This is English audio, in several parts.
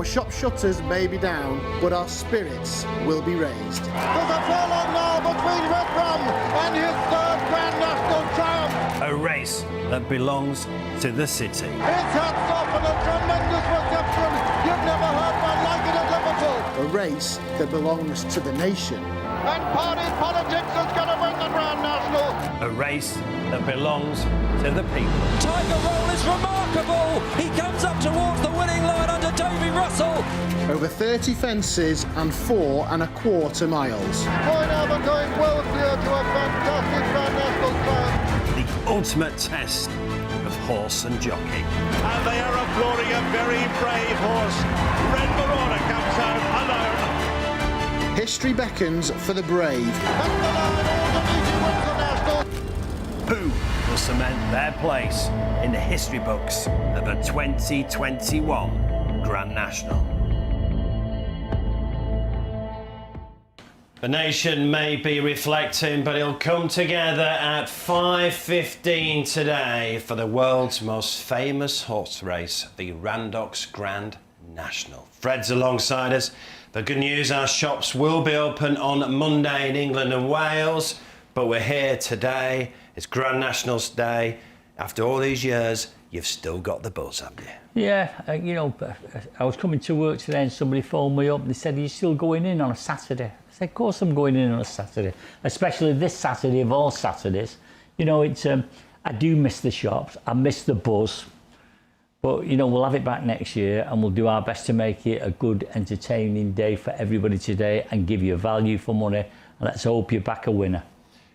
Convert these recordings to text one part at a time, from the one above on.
Our shop shutters may be down, but our spirits will be raised. There's a furlong now between Red Rum and his third Grand National triumph. A race that belongs to the city. It's hats off and a tremendous reception. You've never heard one like it at Liverpool. A race that belongs to the nation. And party politics is going to win the Grand National. A race that belongs to the people. Tiger Roll is remarkable. He comes up towards the winning line under Davy Russell. Over 30 fences and 4 1/4 miles. Point Albert going well clear to a fantastic Grand National triumph. The ultimate test of horse and jockey. And they are applauding a very brave horse. Red Marauder comes out alone. History beckons for the brave. And the line ultimately wins the National. Who will cement their place in the history books of the 2021 Grand National? The nation may be reflecting, but it'll come together at 5:15 today for the world's most famous horse race, the Underdogs Grand National. Fred's alongside us. The good news, our shops will be open on Monday in England and Wales, but we're here today. It's Grand Nationals Day. After all these years, you've still got the buzz, haven't you? Yeah, you know, I was coming to work today and somebody phoned me up and they said, "Are you still going in on a Saturday?" I said, "Of course I'm going in on a Saturday, especially this Saturday of all Saturdays." You know, it's I do miss the shops, I miss the buzz, but, you know, we'll have it back next year and we'll do our best to make it a good, entertaining day for everybody today and give you value for money, and let's hope you're back a winner.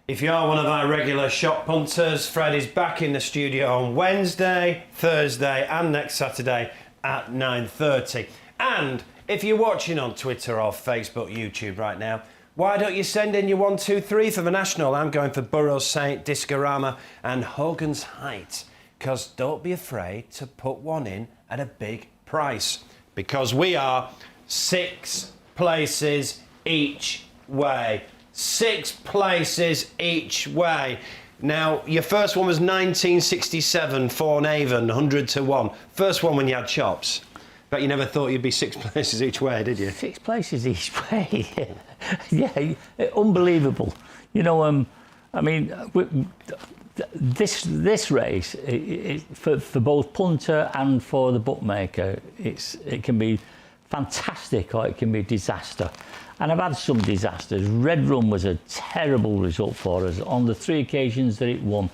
If you are one of our regular shop punters, Fred is back in the studio on Wednesday, Thursday and next Saturday at 9:30. And if you're watching on Twitter or Facebook, YouTube right now, why don't you send in your 1, 2, 3 for the National? I'm going for Burrows Saint, Discorama and Hogan's Heights, because don't be afraid to put one in at a big price, because we are 6 places each way. 6 places each way. Now, your first one was 1967, Fawnhaven, 100 to 1. First one when you had chops. But you never thought you'd be 6 places each way, did you? 6 places each way. Yeah, unbelievable. You know, I mean, this race, for both punter and for the bookmaker, it can be fantastic or it can be disaster. And I've had some disasters. Red Rum was a terrible result for us on the 3 occasions that it won,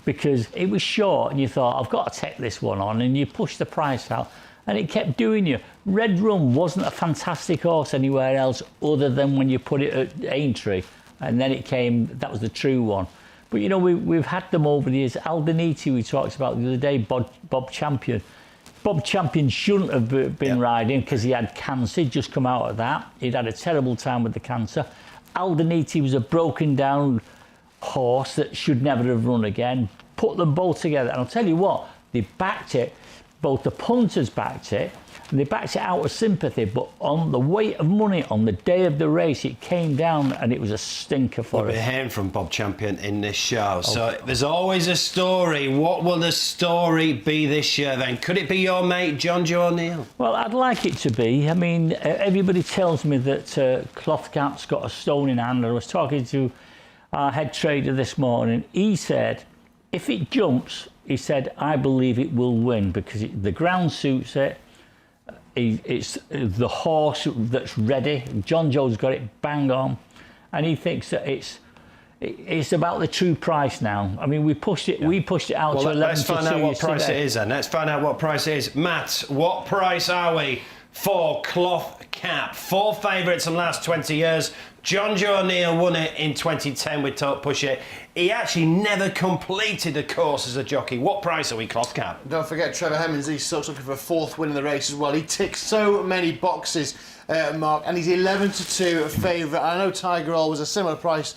because it was short and you thought, I've got to take this one on, and you pushed the price out and it kept doing you. Red Rum wasn't a fantastic horse anywhere else other than when you put it at Aintree, and then it came, that was the true one. But, you know, we've had them over the years. Aldeniti, we talked about the other day, Bob Champion. Bob Champion shouldn't have been riding because he had cancer. He'd just come out of that. He'd had a terrible time with the cancer. Aldeniti was a broken down horse that should never have run again. Put them both together, and I'll tell you what, they backed it. Both the punters backed it, and they backed it out of sympathy, but on the weight of money on the day of the race, it came down and it was a stinker for us. We'll be hearing from Bob Champion in this show. So there's always a story. What will the story be this year then? Could it be your mate, John Joe O'Neill? Well, I'd like it to be. I mean, everybody tells me that Cloth Cap's got a stone in hand. I was talking to our head trader this morning. He said, if it jumps, he said, I believe it will win because the ground suits it. It's the horse that's ready. John Joe's got it bang on, and he thinks that it's about the true price now. I mean, we pushed it out to 11 let's find out what price it is then. Let's find out what price it is. Matt, what price are we for Cloth Cap? 4 favourites in the last 20 years. John Joe O'Neill won it in 2010 with Talk Push It. He actually never completed a course as a jockey. What price are we, Cloth Cap? Don't forget Trevor Hemmings, he's sort of looking for a 4th win in the race as well. He ticks so many boxes, Mark, and he's 11 to 2 favourite. I know Tiger Roll was a similar price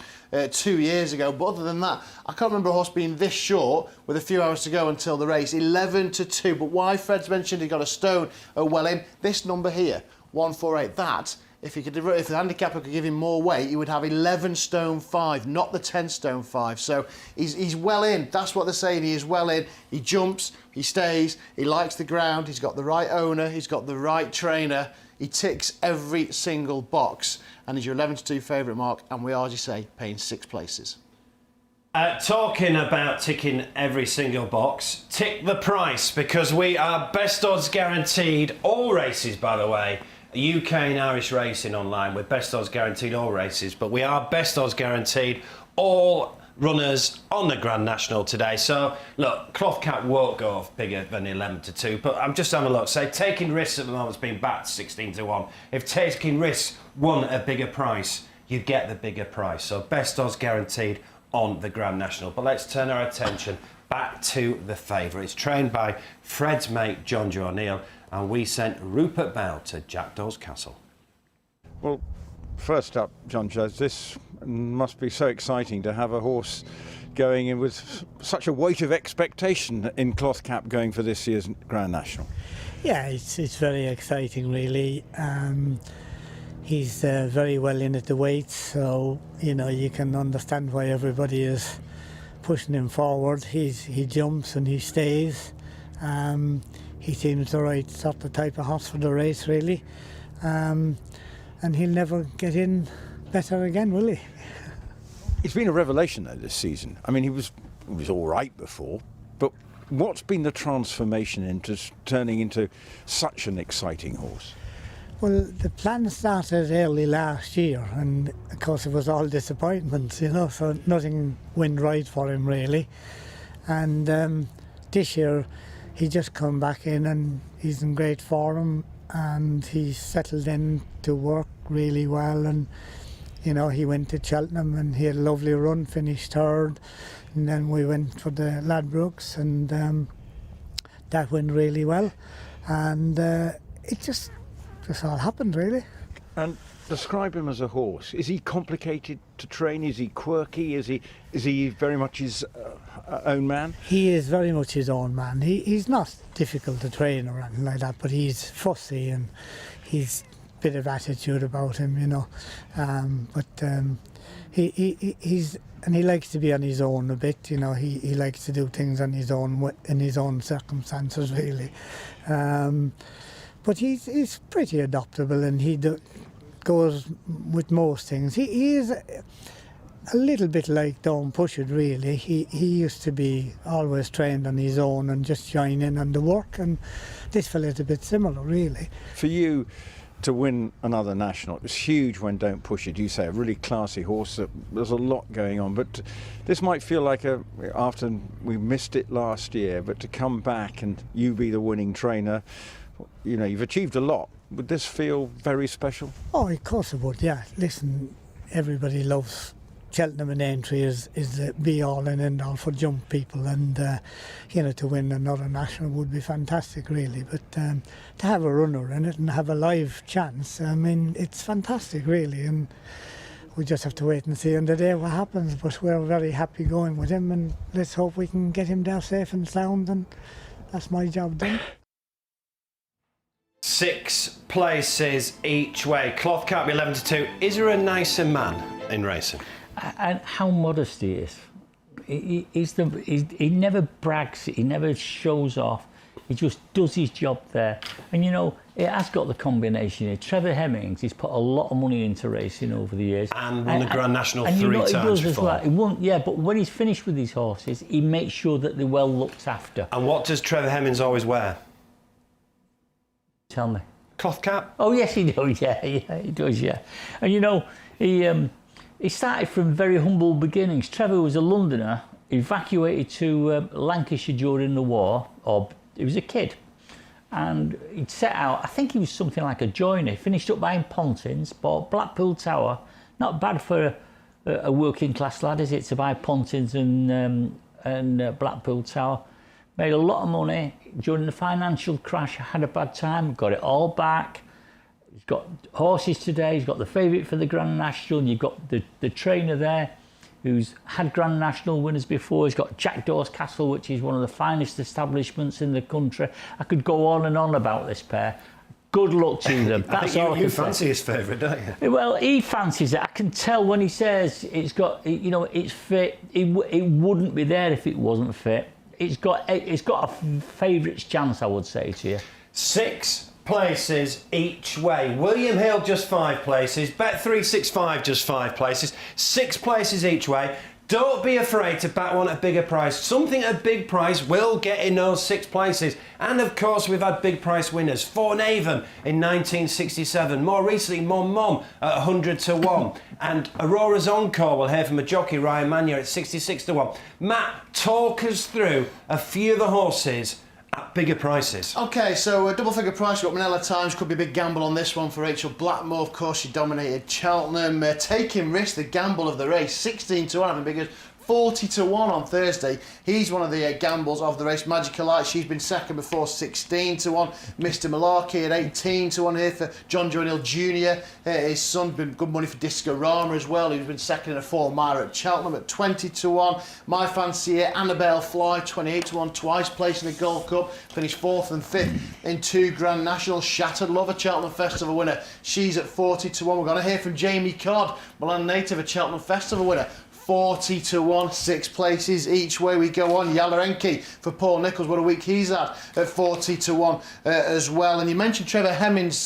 2 years ago, but other than that, I can't remember a horse being this short with a few hours to go until the race. 11 to 2. But why Fred's mentioned he got a stone well in, this number here, 148, that if the handicapper could give him more weight, he would have 11 stone 5, not the 10 stone 5. So he's well in. That's what they're saying. He is well in. He jumps, he stays, he likes the ground, he's got the right owner, he's got the right trainer. He ticks every single box, and he's your 11-2 favourite, Mark, and we are, as you say, paying 6 places. Talking about ticking every single box, tick the price, because we are best odds guaranteed all races, by the way. UK and Irish racing online, we're best odds guaranteed all races, but we are best odds guaranteed all runners on the Grand National today. So look, cloth cap won't go off bigger than 11-2, but I'm just having a look. Say taking risks at the moment's been backed 16-1. If taking risks won a bigger price, you get the bigger price. So best odds guaranteed on the Grand National. But let's turn our attention back to the favourite. It's trained by Fred's mate John Joe O'Neill, and we sent Rupert Bow to Jackdaw's Castle. Well, first up, John Joe, this must be so exciting to have a horse going in with such a weight of expectation in cloth cap going for this year's Grand National. Yeah, it's very exciting, really. He's very well in at the weights, so you can understand why everybody is pushing him forward. He jumps and he stays. He seems the right sort of type of horse for the race, really. And he'll never get in better again, will he? It's been a revelation, though, this season. I mean, he was all right before, but what's been the transformation into turning into such an exciting horse? Well, the plan started early last year, and of course it was all disappointments, so nothing went right for him, really. And this year he just come back in and he's in great form, and he's settled in to work really well. And he went to Cheltenham and he had a lovely run, finished third, and then we went for the Ladbrokes, and that went really well. And it just all happened, really. And describe him as a horse. Is he complicated to train? Is he quirky? Is he very much his own man? He is very much his own man. He's not difficult to train or anything like that, but he's fussy and he's a bit of attitude about him, he's and he likes to be on his own a bit. He likes to do things on his own in his own circumstances, really. But he's pretty adaptable, and he goes with most things. He is a little bit like Dawn Pushett, really. He used to be always trained on his own and just join in on the work, and this fella's a bit similar, really. For you to win another national, it was huge when Don't Push It. You say a really classy horse. There's a lot going on, but this might feel like after we missed it last year, but to come back and you be the winning trainer, you've achieved a lot. Would this feel very special? Oh, of course it would, yeah. Listen, everybody loves Cheltenham, and entry is the be-all and end-all for jump people, and to win another national would be fantastic, really. But to have a runner in it and have a live chance, I mean, it's fantastic, really. And we just have to wait and see on the day what happens. But we're very happy going with him, and let's hope we can get him there safe and sound, and that's my job done. 6 places each way. Cloth cap 11-2. Is there a nicer man in racing? And how modest he is. He never brags, he never shows off. He just does his job there. And it has got the combination here. Trevor Hemmings, he's put a lot of money into racing over the years. And won the Grand National and 3 times he does before. As well. But when he's finished with his horses, he makes sure that they're well looked after. And what does Trevor Hemmings always wear? Tell me. Cloth cap? Oh, yes, he does, yeah, he does, yeah. And he started from very humble beginnings. Trevor was a Londoner, evacuated to Lancashire during the war, or he was a kid. And he'd set out, I think he was something like a joiner, finished up buying Pontins, bought Blackpool Tower. Not bad for a working class lad, is it, to buy Pontins and Blackpool Tower. Made a lot of money. During the financial crash, had a bad time, got it all back. He's got horses today, he's got the favourite for the Grand National, and you've got the trainer there who's had Grand National winners before. He's got Jackdaw's Castle, which is one of the finest establishments in the country. I could go on and on about this pair. Good luck to them. I That's think all I you can say. fancy his favourite, don't you? Well, he fancies it. I can tell when he says it's got, it's fit. It wouldn't be there if it wasn't fit. It's got a favourites chance, I would say to you. 6 places each way. William Hill just 5 places. Bet365 just 5 places. 6 places each way. Don't be afraid to back one at a bigger price. Something at a big price will get in those 6 places. And of course, we've had big price winners. Fornavon in 1967. More recently, Mon Mom at 100 to 1. And Aurora's Encore, we'll hear from a jockey, Ryan Mania, at 66 to 1. Matt, talk us through a few of the horses at bigger prices. Okay, so a double figure price. We've got Manila Times, could be a big gamble on this one for Rachel Blackmore. Of course, she dominated Cheltenham. Taking risk, the gamble of the race, 16 to 1, having bigger 40 to 1 on Thursday. He's one of the gambles of the race. Magical Light, she's been second before, 16 to 1. Mr. Malarkey at 18 to 1 here for John Joe Neal Jr. His son's been good money for Disco Rama as well. He's been second in a 4 mile at Cheltenham at 20 to 1. My Fancier, Annabelle Fly, 28 to 1, twice placed in the Gold Cup. Finished 4th and 5th in 2 Grand National. Shattered Love, a Cheltenham Festival winner. She's at 40 to 1. We're going to hear from Jamie Codd, Milan native, a Cheltenham Festival winner. 40 to 1, 6 places each way we go on. Yalarenki for Paul Nicholls, what a week he's had at 40 to 1 as well. And you mentioned Trevor Hemmings,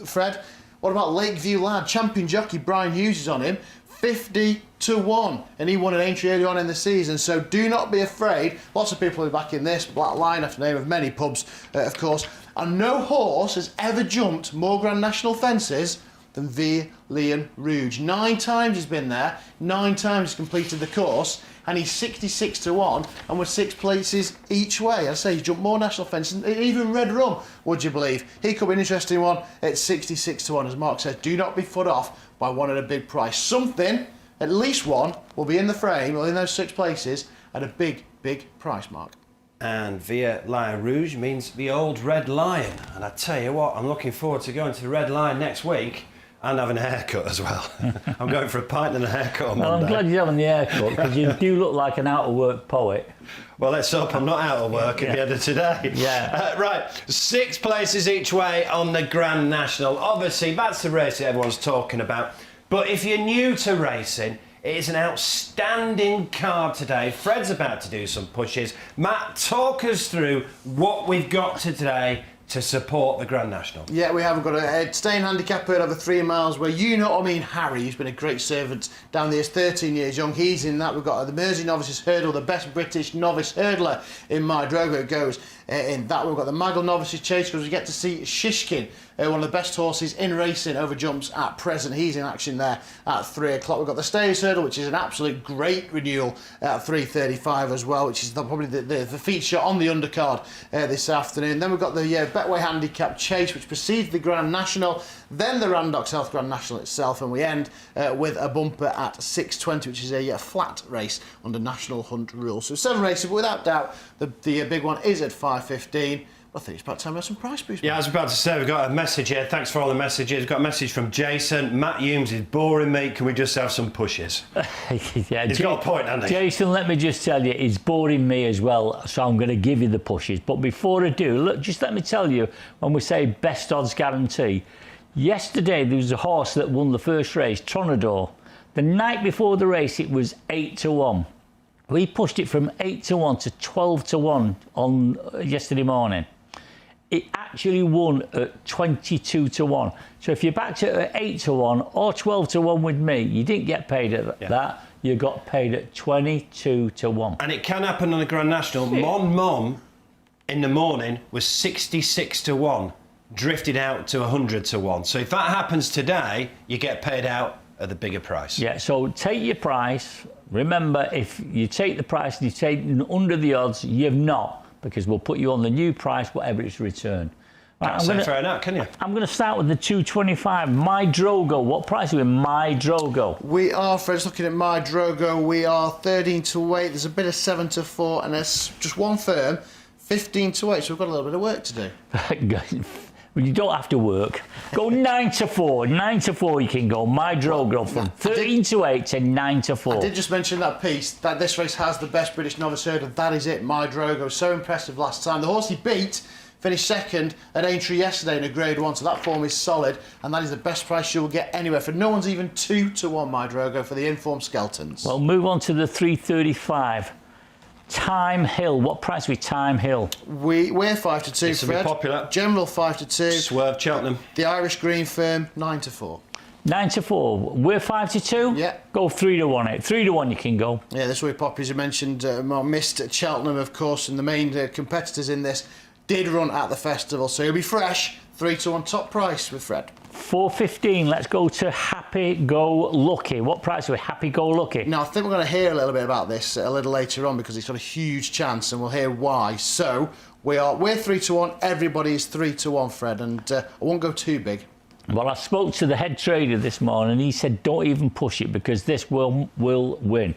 Fred. What about Lakeview Lad? Champion jockey Brian Hughes is on him, 50 to 1. And he won an entry early on in the season, so do not be afraid. Lots of people are backing this. Black Lion, after the name of many pubs, of course. And no horse has ever jumped more Grand National fences than Veer Leon Rouge. 9 times he's been there, 9 times he's completed the course, and he's 66 to 1, and with 6 places each way. I say he's jumped more national fences, even Red Rum, would you believe? He could be an interesting one at 66 to 1, as Mark says. Do not be put off by one at a big price. Something, at least one, will be in the frame, or in those 6 places, at a big, big price, Mark. And Via Lion Rouge means the old Red Lion. And I tell you what, I'm looking forward to going to the Red Lion next week and having a haircut as well. I'm going for a pint and a haircut on Monday. Well, I'm glad you're having the haircut, because you do look like an out-of-work poet. Well, let's hope I'm not out of work at the end of today. Yeah. Right, 6 places each way on the Grand National. Obviously, that's the race that everyone's talking about. But if you're new to racing, it is an outstanding card today. Fred's about to do some pushes. Matt, talk us through what we've got today to support the Grand National. Yeah, we have got a staying handicap over 3 miles where Harry, who's been a great servant down the years, 13 years young, he's in that. We've got the Mersey Novices Hurdle, the best British novice hurdler in My Drogo goes in that. We've got the Maggle Novices Chase, because we get to see Shishkin, one of the best horses in racing over jumps at present. He's in action there at 3 o'clock. We've got the Stayers Hurdle, which is an absolute great renewal at 3:35 as well, which is probably the feature on the undercard this afternoon. Then we've got the Betway Handicap Chase, which precedes the Grand National, then the Randox Health Grand National itself, and we end with a bumper at 6:20, which is a flat race under National Hunt rules. So 7 races, but without doubt, the big one is at 5:15. I think it's about time we have some price boost. Yeah, I was about to say, we've got a message here. Thanks for all the messages. We've got a message from Jason. Matt Humes is boring me. Can we just have some pushes? Yeah, He's got a point, hasn't he? Jason, let me just tell you, it's boring me as well, so I'm going to give you the pushes. But before I do, look, just let me tell you, when we say best odds guarantee, yesterday there was a horse that won the first race, Tronador. The night before the race, it was 8 to 1. We pushed it from 8 to 1 to 12 to 1 on yesterday morning. It actually won at 22 to 1. So if you backed it at 8 to 1 or 12 to 1 with me, you didn't get paid at that. You got paid at 22 to 1. And it can happen on the Grand National. Mon Mom in the morning was 66 to 1, drifted out to 100 to 1. So if that happens today, you get paid out at the bigger price. Yeah, so take your price. Remember, if you take the price and you take under the odds, you've not, because we'll put you on the new price, whatever it's returned. Can't say fair enough, can you? I'm going to start with the 225. My Drogo. What price are we in My Drogo? We are, Fred's looking at My Drogo. We are 13 to 8. There's a bit of 7 to 4, and there's just one firm, 15 to 8. So we've got a little bit of work to do. Well, you don't have to work. Go 9 to 4. 9 to 4 you can go. My Drogo from 13 to 8 to 9 to 4. I did just mention that piece, that this race has the best British novice hurdle. That is it, My Drogo. So impressive last time. The horse he beat Finished second at Aintree yesterday in a Grade 1, so that form is solid, and that is the best price you'll get anywhere. For no one's even 2 to 1, my Drogo, for the informed Skeltons. Well, move on to the 335. Time Hill. What price with Time Hill? We're 5 to 2. This will be Fred. popular. General 5 to 2. Swerve Cheltenham. The Irish Green Firm 9 to 4. 9 to 4. We're 5 to 2. Yeah. Go 3 to 1. 3 to 1. You can go. Yeah, this will be popular. As you mentioned, missed at Cheltenham, of course, and the main competitors in this did run at the festival, so he'll be fresh. 3 to 1 top price with Fred. 4:15. Let's go to Happy Go Lucky. What price are we? Happy Go Lucky. Now, I think we're going to hear a little bit about this a little later on because it's got a huge chance, and we'll hear why. So we're 3 to 1. Everybody is 3 to 1, Fred, and I won't go too big. Well, I spoke to the head trader this morning. He said, don't even push it because this will win.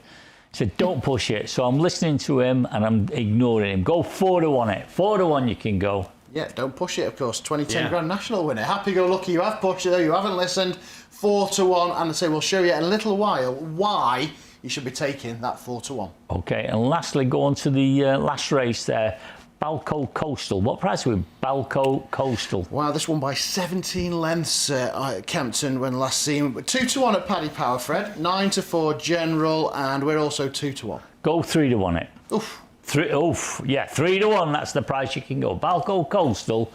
He said, don't push it. So I'm listening to him and I'm ignoring him. Go 4 to 1 it. 4 to 1 you can go. Yeah, don't push it, of course. 2010 Grand National winner. Happy go lucky. You have pushed it, though. You haven't listened. 4 to 1. And I say we'll show you in a little while why you should be taking that 4 to 1. OK, and lastly, go on to the last race there. Balco Coastal. What price are we? Balco Coastal. Wow, this won by 17 lengths at Kempton when last seen. 2 to 1 at Paddy Power, Fred. 9 to 4 General, and we're also 2 to 1. Go 3 to 1 it. Oof. 3 to 1. That's the price you can go. Balco Coastal.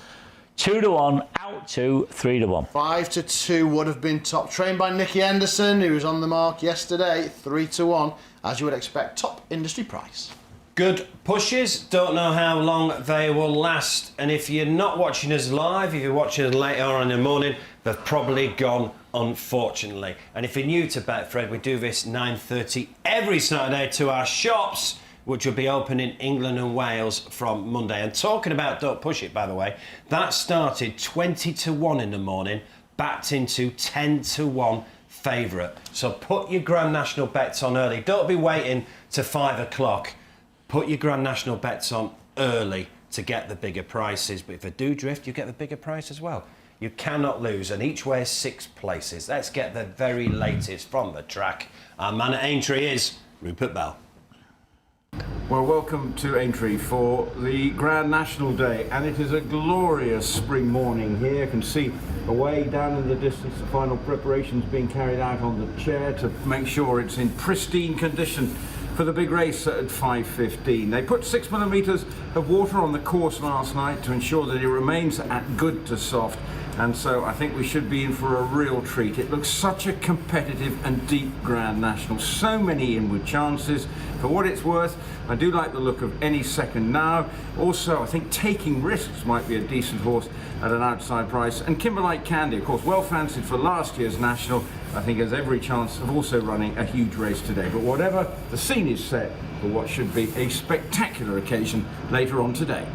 2 to 1, out to 3 to 1. 5 to 2 would have been top. Trained by Nicky Henderson, who was on the mark yesterday. 3 to 1, as you would expect. Top industry price. Good pushes, don't know how long they will last. And if you're not watching us live, if you're watching us later on in the morning, they've probably gone, unfortunately. And if you're new to Betfred, we do this 9:30 every Saturday to our shops, which will be open in England and Wales from Monday. And talking about Don't Push It, by the way, that started 20 to 1 in the morning, backed into 10 to 1 favourite. So put your Grand National bets on early. Don't be waiting to 5 o'clock. Put your Grand National bets on early to get the bigger prices. But if they do drift, you get the bigger price as well. You cannot lose, and each way is 6 places. Let's get the very latest from the track. Our man at Aintree is Rupert Bell. Well, welcome to Aintree for the Grand National Day, and it is a glorious spring morning here. You can see away down in the distance the final preparations being carried out on the chair to make sure it's in pristine condition for the big race at 5:15. They put 6 millimetres of water on the course last night to ensure that it remains at good to soft, and so I think we should be in for a real treat. It looks such a competitive and deep Grand National, so many inward chances. For what it's worth, I do like the look of Any Second Now. Also, I think Taking Risks might be a decent horse at an outside price. And Kimberlite Candy, of course, well fancied for last year's National, I think has every chance of also running a huge race today. But whatever, the scene is set for what should be a spectacular occasion later on today.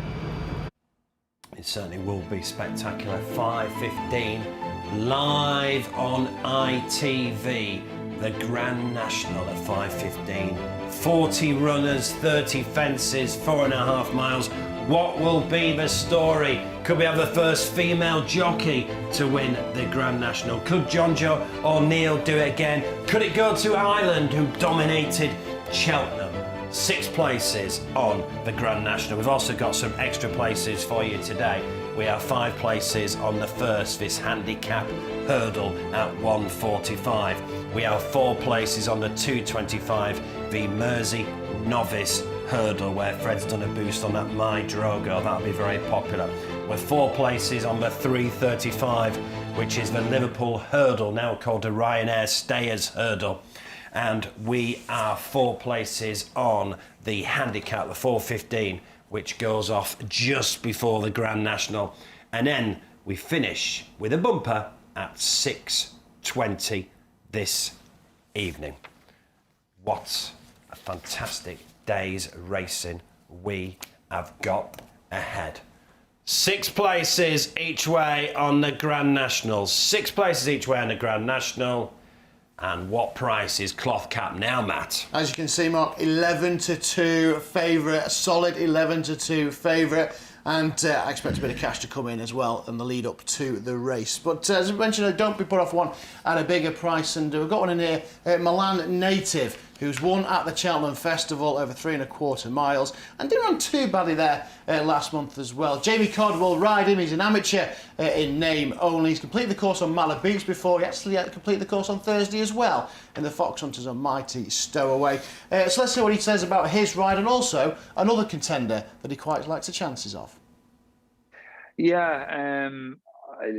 It certainly will be spectacular. 5:15 live on ITV. The Grand National at 5:15. 40 runners, 30 fences, 4.5 miles. What will be the story? Could we have the first female jockey to win the Grand National? Could John Joe O'Neill do it again? Could it go to Ireland, who dominated Cheltenham? 6 places on the Grand National. We've also got some extra places for you today. We have 5 places on the first, this handicap hurdle at 1:45. We have 4 places on the 2:25, the Mersey Novice Hurdle, where Fred's done a boost on that My Drogo. That'll be very popular. We're 4 places on the 3:35, which is the Liverpool Hurdle, now called the Ryanair Stayers Hurdle. And we are 4 places on the handicap, the 4:15, which goes off just before the Grand National. And then we finish with a bumper at 6:20 this evening. What a fantastic day's racing we have got ahead. 6 places each way on the Grand National. 6 places each way on the Grand National. And what price is Cloth Cap now, Matt? As you can see, Mark, 11 to 2 favourite, a solid 11 to 2 favourite. And I expect a bit of cash to come in as well in the lead up to the race. But as I mentioned, don't be put off one at a bigger price. And we've got one in here, Milan Native, who's won at the Cheltenham Festival over 3¼ miles and didn't run too badly there last month as well. Jamie Codd will ride him. He's an amateur in name only. He's completed the course on Mallet Beach before. He actually completed the course on Thursday as well in the Fox Hunters on Mighty Stowaway. So let's see what he says about his ride and also another contender that he quite likes the chances of. Yeah,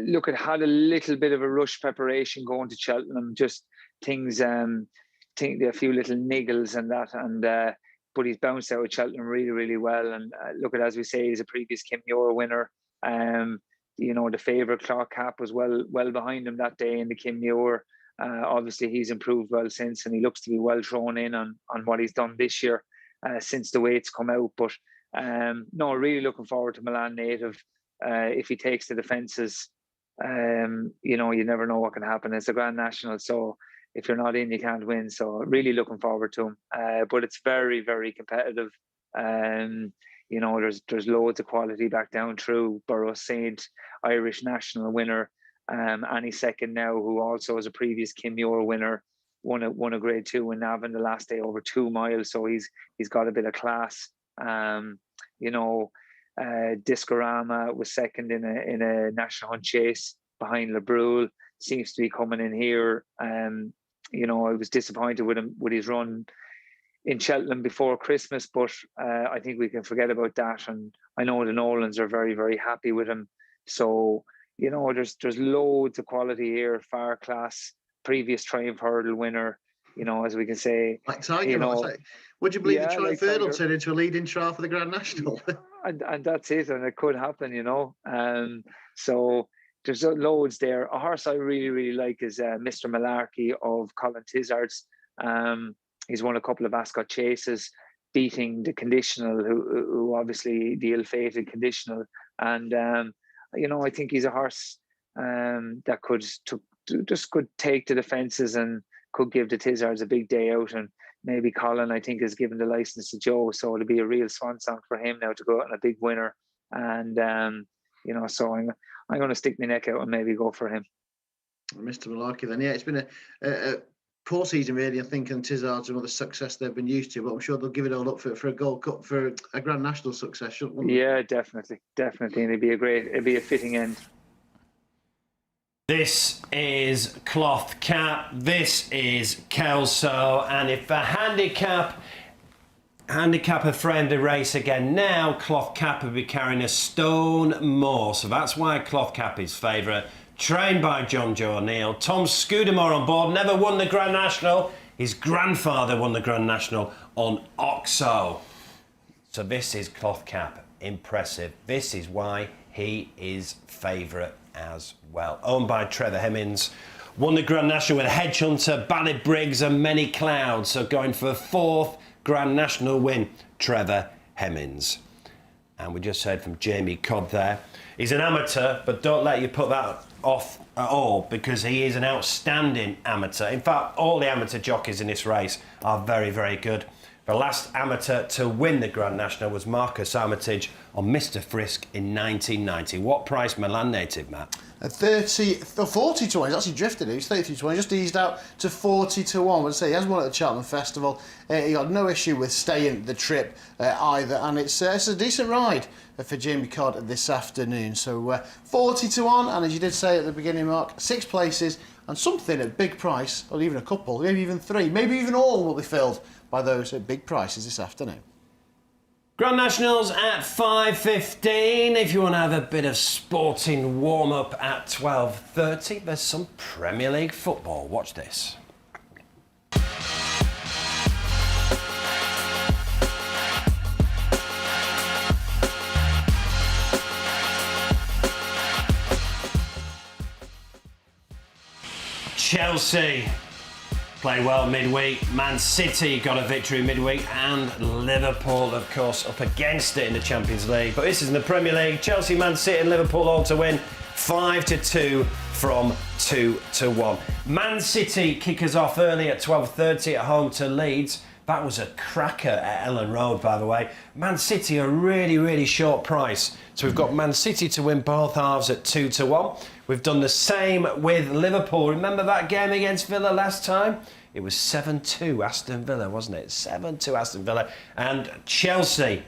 look, it had a little bit of a rush preparation going to Cheltenham, just things, a few little niggles and that, and but he's bounced out of Cheltenham really, really well. And look, as we say, he's a previous Kim Muir winner. You know, the favourite Clark Cap was well behind him that day in the Kim Muir. Obviously, he's improved well since, and he looks to be well thrown in on what he's done this year since the weights come out. But no, really looking forward to Milan Native. If he takes to the fences, you know, you never know what can happen. It's a Grand National, so if you're not in, you can't win. So really looking forward to him. But it's very, very competitive. You know, there's loads of quality back down through. Burrow Saint, Irish national winner, Annie Second now, who also is a previous Kim Muir winner, won a Grade 2 in Navan the last day over 2 miles. So he's got a bit of class. You know. Discorama was second in a national hunt chase behind LeBrule. Seems to be coming in here. You know, I was disappointed with his run in Cheltenham before Christmas, but I think we can forget about that. And I know the Nolans are very, very happy with him. So, you know, there's loads of quality here. Far class, previous Triumph Hurdle winner. You know, as we can say, like Tiger, you know, would you believe the Triumph Hurdle turned into a leading trial for the Grand National? and that's it, and it could happen, you know. So there's loads there. A horse I really, really like is Mr. Malarkey of Colin Tizard's. He's won a couple of Ascot chases, beating the conditional, who obviously the ill-fated conditional. And you know, I think he's a horse that could take to the fences and could give the Tizards a big day out. And maybe Colin, I think, has given the license to Joe, so it'll be a real swan song for him now to go out on a big winner. And you know, so I'm going to stick my neck out and maybe go for him. Mr. Malarkey, then, yeah, it's been a poor season really. I think, and Tizards another success they've been used to, but I'm sure they'll give it all up for a Gold Cup, for a Grand National success, shouldn't they? Yeah, definitely, and it'd be a fitting end. This is Cloth Cap, this is Kelso, and if a handicap a friendly race again now, Cloth Cap will be carrying a stone more, so that's why Cloth Cap is favourite. Trained by John Joe O'Neill. Tom Scudamore on board, never won the Grand National. His grandfather won the Grand National on Oxo. So this is Cloth Cap, impressive. This is why he is favourite as well. Owned by Trevor Hemmings. Won the Grand National with Hedge Hunter, Ballad Briggs and Many Clouds. So going for a 4th Grand National win, Trevor Hemmings. And we just heard from Jamie Codd there. He's an amateur, but don't let you put that off at all, because he is an outstanding amateur. In fact, all the amateur jockeys in this race are very, very good. The last amateur to win the Grand National was Marcus Armitage on Mr. Frisk in 1990. What price Milan Native, Matt? 40 to 1. He's actually drifted it. He's 33 to 1. Just eased out to 40 to 1. Would say he has won at the Cheltenham Festival. He got no issue with staying the trip either, and it's a decent ride for Jamie Codd this afternoon. So 40 to 1, and as you did say at the beginning, Mark, 6 places and something at big price, or even a couple, maybe even 3, maybe even all will be filled by those at big prices this afternoon. Grand Nationals at 5:15. If you want to have a bit of sporting warm-up at 12:30, there's some Premier League football. Watch this. Chelsea played well midweek. Man City got a victory midweek, and Liverpool, of course, up against it in the Champions League. But this is in the Premier League. Chelsea, Man City and Liverpool all to win 5-2 from 2-1. Man City kick us off early at 12:30 at home to Leeds. That was a cracker at Ellen Road, by the way. Man City a really, really short price. So we've got Man City to win both halves at 2-1. We've done the same with Liverpool. Remember that game against Villa last time? It was 7-2 Aston Villa, wasn't it? 7-2 Aston Villa. And Chelsea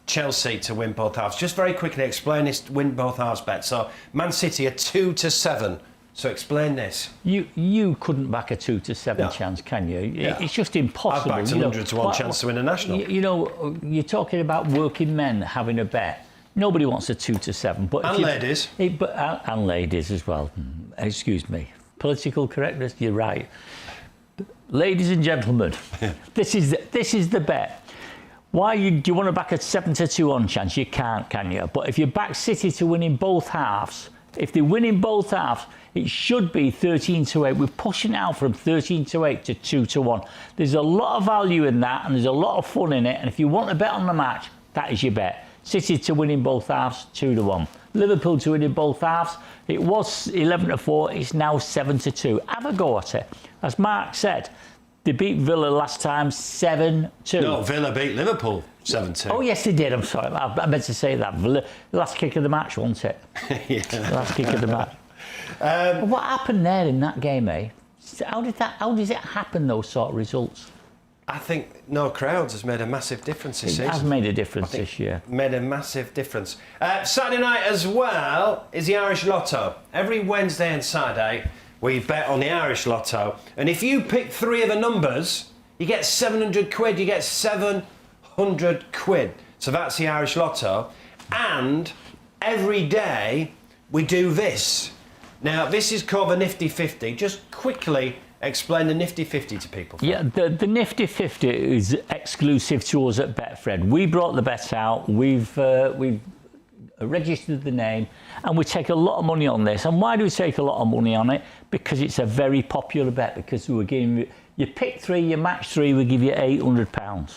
to win both halves. Just very quickly explain this win both halves bet. So Man City are 2-7. So explain this. You couldn't back a 2-7 chance, can you? Yeah. It's just impossible. I've backed an 100-1 chance to win a national. You know, you're talking about working men having a bet. Nobody wants a 2-7, but and ladies. And ladies as well. Excuse me. Political correctness. You're right. Ladies and gentlemen, this is the bet. Do you want to back a 7-2 on chance? You can't, can you? But if you back City to win in both halves, if they win in both halves, it should be 13-8. We're pushing out from 13-8 to 2-1. There's a lot of value in that, and there's a lot of fun in it. And if you want to bet on the match, that is your bet. City to win in both halves, 2-1. Liverpool to win in both halves. It was 11-4. It's now 7-2. Have a go at it. As Mark said, they beat Villa last time 7-2. No, Villa beat Liverpool 7-2. Oh, yes, they did. I'm sorry. I meant to say that. Villa, last kick of the match, wasn't it? Yeah. Last kick of the match. What happened there in that game, eh? How does it happen, those sort of results? I think no crowds has made a massive difference this season. It has made a difference this year. Made a massive difference. Saturday night as well is the Irish Lotto. Every Wednesday and Saturday we bet on the Irish Lotto, and if you pick 3 of the numbers, you get 700 quid. You get 700 quid. So that's the Irish Lotto. And every day we do this. Now this is called the Nifty 50. Just quickly explain the Nifty 50 to people. Yeah, the Nifty 50 is exclusive to us at Betfred. We brought the bet out. We've registered the name, and we take a lot of money on this. And why do we take a lot of money on it? Because it's a very popular bet. Because we're giving you pick 3, you match 3, we give you £800.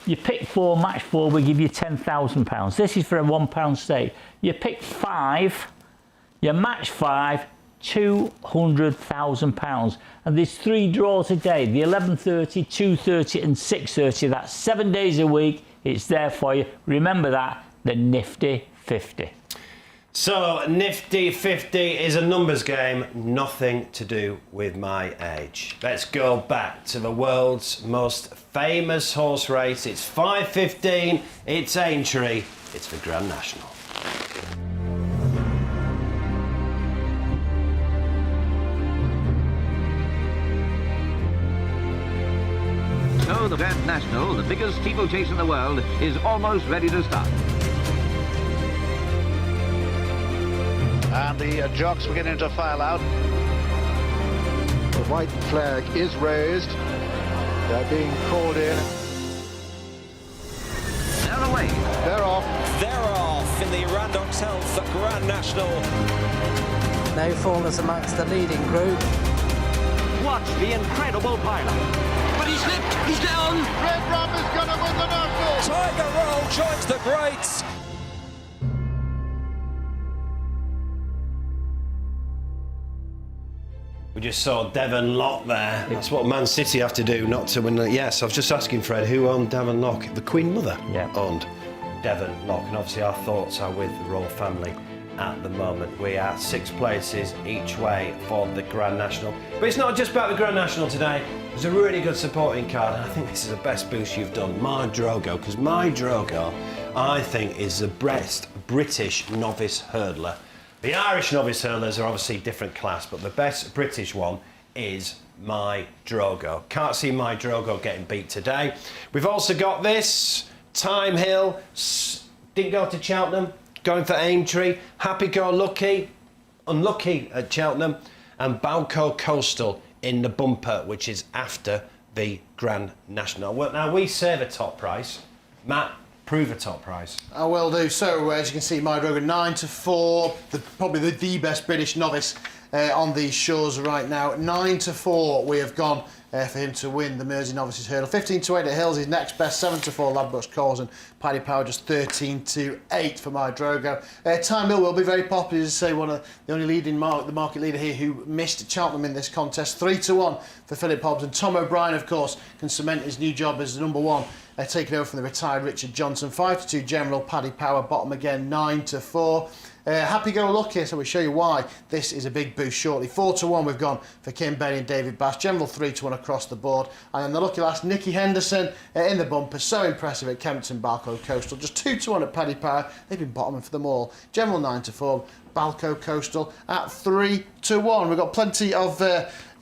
You pick 4, match 4, we give you £10,000. This is for a £1 stake. You pick 5, you match 5. £200,000, and there's 3 draws a day: the 11:30, 2:30, and 6:30. That's 7 days a week. It's there for you. Remember that, the Nifty 50. So Nifty 50 is a numbers game, nothing to do with my age. Let's go back to the world's most famous horse race. It's 5:15. It's Aintree. It's the Grand National. So the Grand National, the biggest steeplechase in the world, is almost ready to start. And the jocks beginning to file out. The white flag is raised. They're being called in. They're away. They're off. They're off in the Underdogs Health Grand National. No faultless amongst the leading group. Watch the incredible pilot. But he slipped, he's down. Red Rum is going to win the national. Tiger Roll joins the greats. We just saw Devon Lock there. That's what Man City have to do not to win. Yes, I was just asking Fred, who owned Devon Lock? The Queen Mother owned Devon Lock, and obviously our thoughts are with the royal family at the moment. We are 6 places each way for the Grand National. But it's not just about the Grand National today. There's a really good supporting card, and I think this is the best boost you've done. My Drogo, because My Drogo, I think, is the best British novice hurdler. The Irish novice hurlers are obviously different class, but the best British one is My Drogo. Can't see My Drogo getting beat today. We've also got this, Time Hill, didn't go to Cheltenham, going for Aintree, Happy Go Lucky, unlucky at Cheltenham, and Balco Coastal in the bumper, which is after the Grand National. Well, now we say the top price. Matt, prove a top price. I will do. So, as you can see, My Drogo 9-4, probably the best British novice on these shores right now. 9-4, we have gone for him to win the Mersey Novices Hurdle. 15-8 at Hills, his next best. 7-4 Ladbrokes Calls, and Paddy Power just 13-8 for My Drogo. Time Hill will be very popular, as I say, one of the only the market leader here who missed Cheltenham in this contest. 3-1 for Philip Hobbs, and Tom O'Brien, of course, can cement his new job as the number 1. Taking over from the retired Richard Johnson. 5-2 General, Paddy Power, bottom again, 9-4. Happy-go-lucky, so we'll show you why this is a big boost shortly. 4-1 we've gone for Kim Benny and David Bass. General 3-1 across the board. And then the lucky last, Nicky Henderson in the bumper. So impressive at Kempton, Balco, Coastal. Just 2-1 at Paddy Power. They've been bottoming for them all. General 9-4. Balco, Coastal at 3-1. We've got plenty of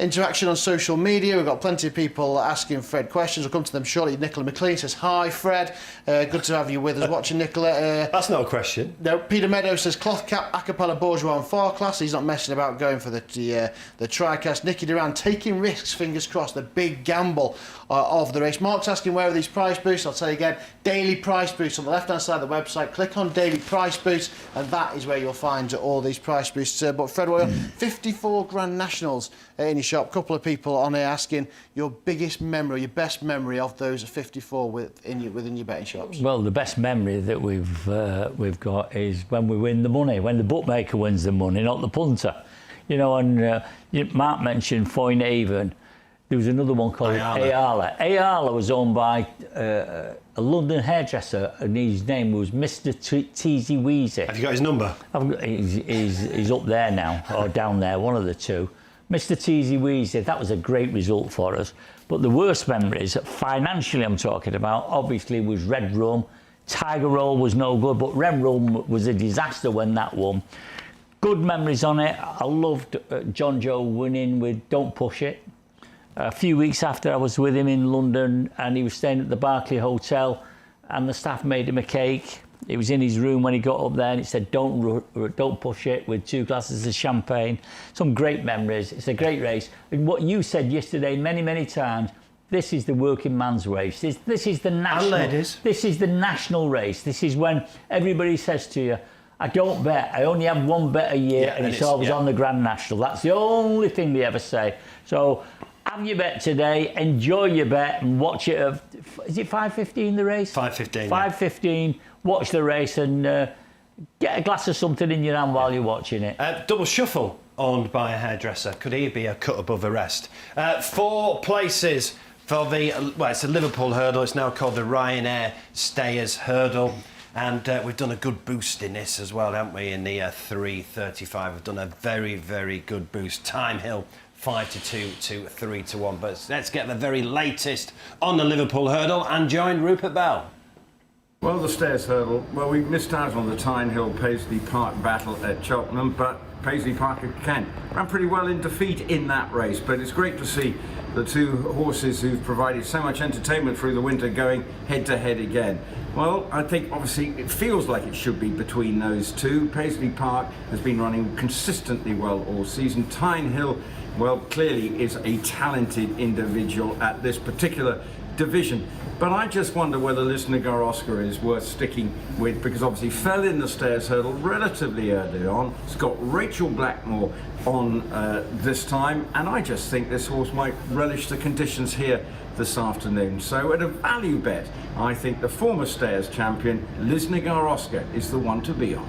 interaction on social media. We've got plenty of people asking Fred questions. We'll come to them shortly. Nicola McLean says, hi, Fred. Good to have you with us watching, Nicola. That's not a question. No, Peter Meadows says, cloth cap, acapella, bourgeois and far class. He's not messing about going for the TriCast. Nicky Duran taking risks, fingers crossed, the big gamble of the race. Mark's asking, where are these price boosts? I'll tell you again, daily price boosts on the left-hand side of the website. Click on daily price boosts, and that is where you'll find all these price boosts. But Fred, 54 Grand Nationals in your shop. A couple of people on here asking your biggest memory, your best memory of those 54 within your betting shops. Well, the best memory that we've got is when we win the money, when the bookmaker wins the money, not the punter. You know, and Mark mentioned Foynehaven. There was another one called Ayala. Ayala was owned by a London hairdresser, and his name was Mr. Teasy Weezy. Have you got his number? He's up there now, or down there, one of the two. Mr. Teasy Weezy, that was a great result for us. But the worst memories, financially I'm talking about, obviously was Red Rum. Tiger Roll was no good, but Red Rum was a disaster when that won. Good memories on it. I loved John Joe winning with Don't Push It. A few weeks after, I was with him in London, and he was staying at the Berkeley Hotel, and the staff made him a cake. It was in his room when he got up there, and it said, don't push it, with 2 glasses of champagne. Some great memories. It's a great race. And what you said yesterday many, many times, this is the working man's race. This is the national. ladies. This is the national race. This is when everybody says to you, I don't bet. I only have one bet a year, and it's always on the Grand National. That's the only thing they ever say. So have your bet today, enjoy your bet, and watch it. Is it 5:15 the race? 5:15. 5:15. Watch the race and get a glass of something in your hand while you're watching it. Double Shuffle, owned by a hairdresser. Could he be a cut above the rest? 4 places for it's the Liverpool Hurdle. It's now called the Ryanair Stayers Hurdle. And we've done a good boost in this as well, haven't we? In the 3:35, we've done a very, very good boost. Time Hill, 5-2 to 3-1. But let's get the very latest on the Liverpool Hurdle and join Rupert Bell. Well, the Stairs Hurdle, well, we missed out on the Tyne Hill Paisley Park battle at Cheltenham, but Paisley Park again ran pretty well in defeat in that race. But it's great to see the 2 horses who've provided so much entertainment through the winter going head-to-head again. Well, I think obviously it feels like it should be between those 2. Paisley Park has been running consistently well all season. Tyne Hill, well, clearly is a talented individual at this particular division. But I just wonder whether Lisnagar Oscar is worth sticking with, because obviously fell in the Stairs Hurdle relatively early on. It's got Rachel Blackmore on this time, and I just think this horse might relish the conditions here this afternoon. So at a value bet, I think the former Stairs champion Lisnagar Oscar is the one to be on.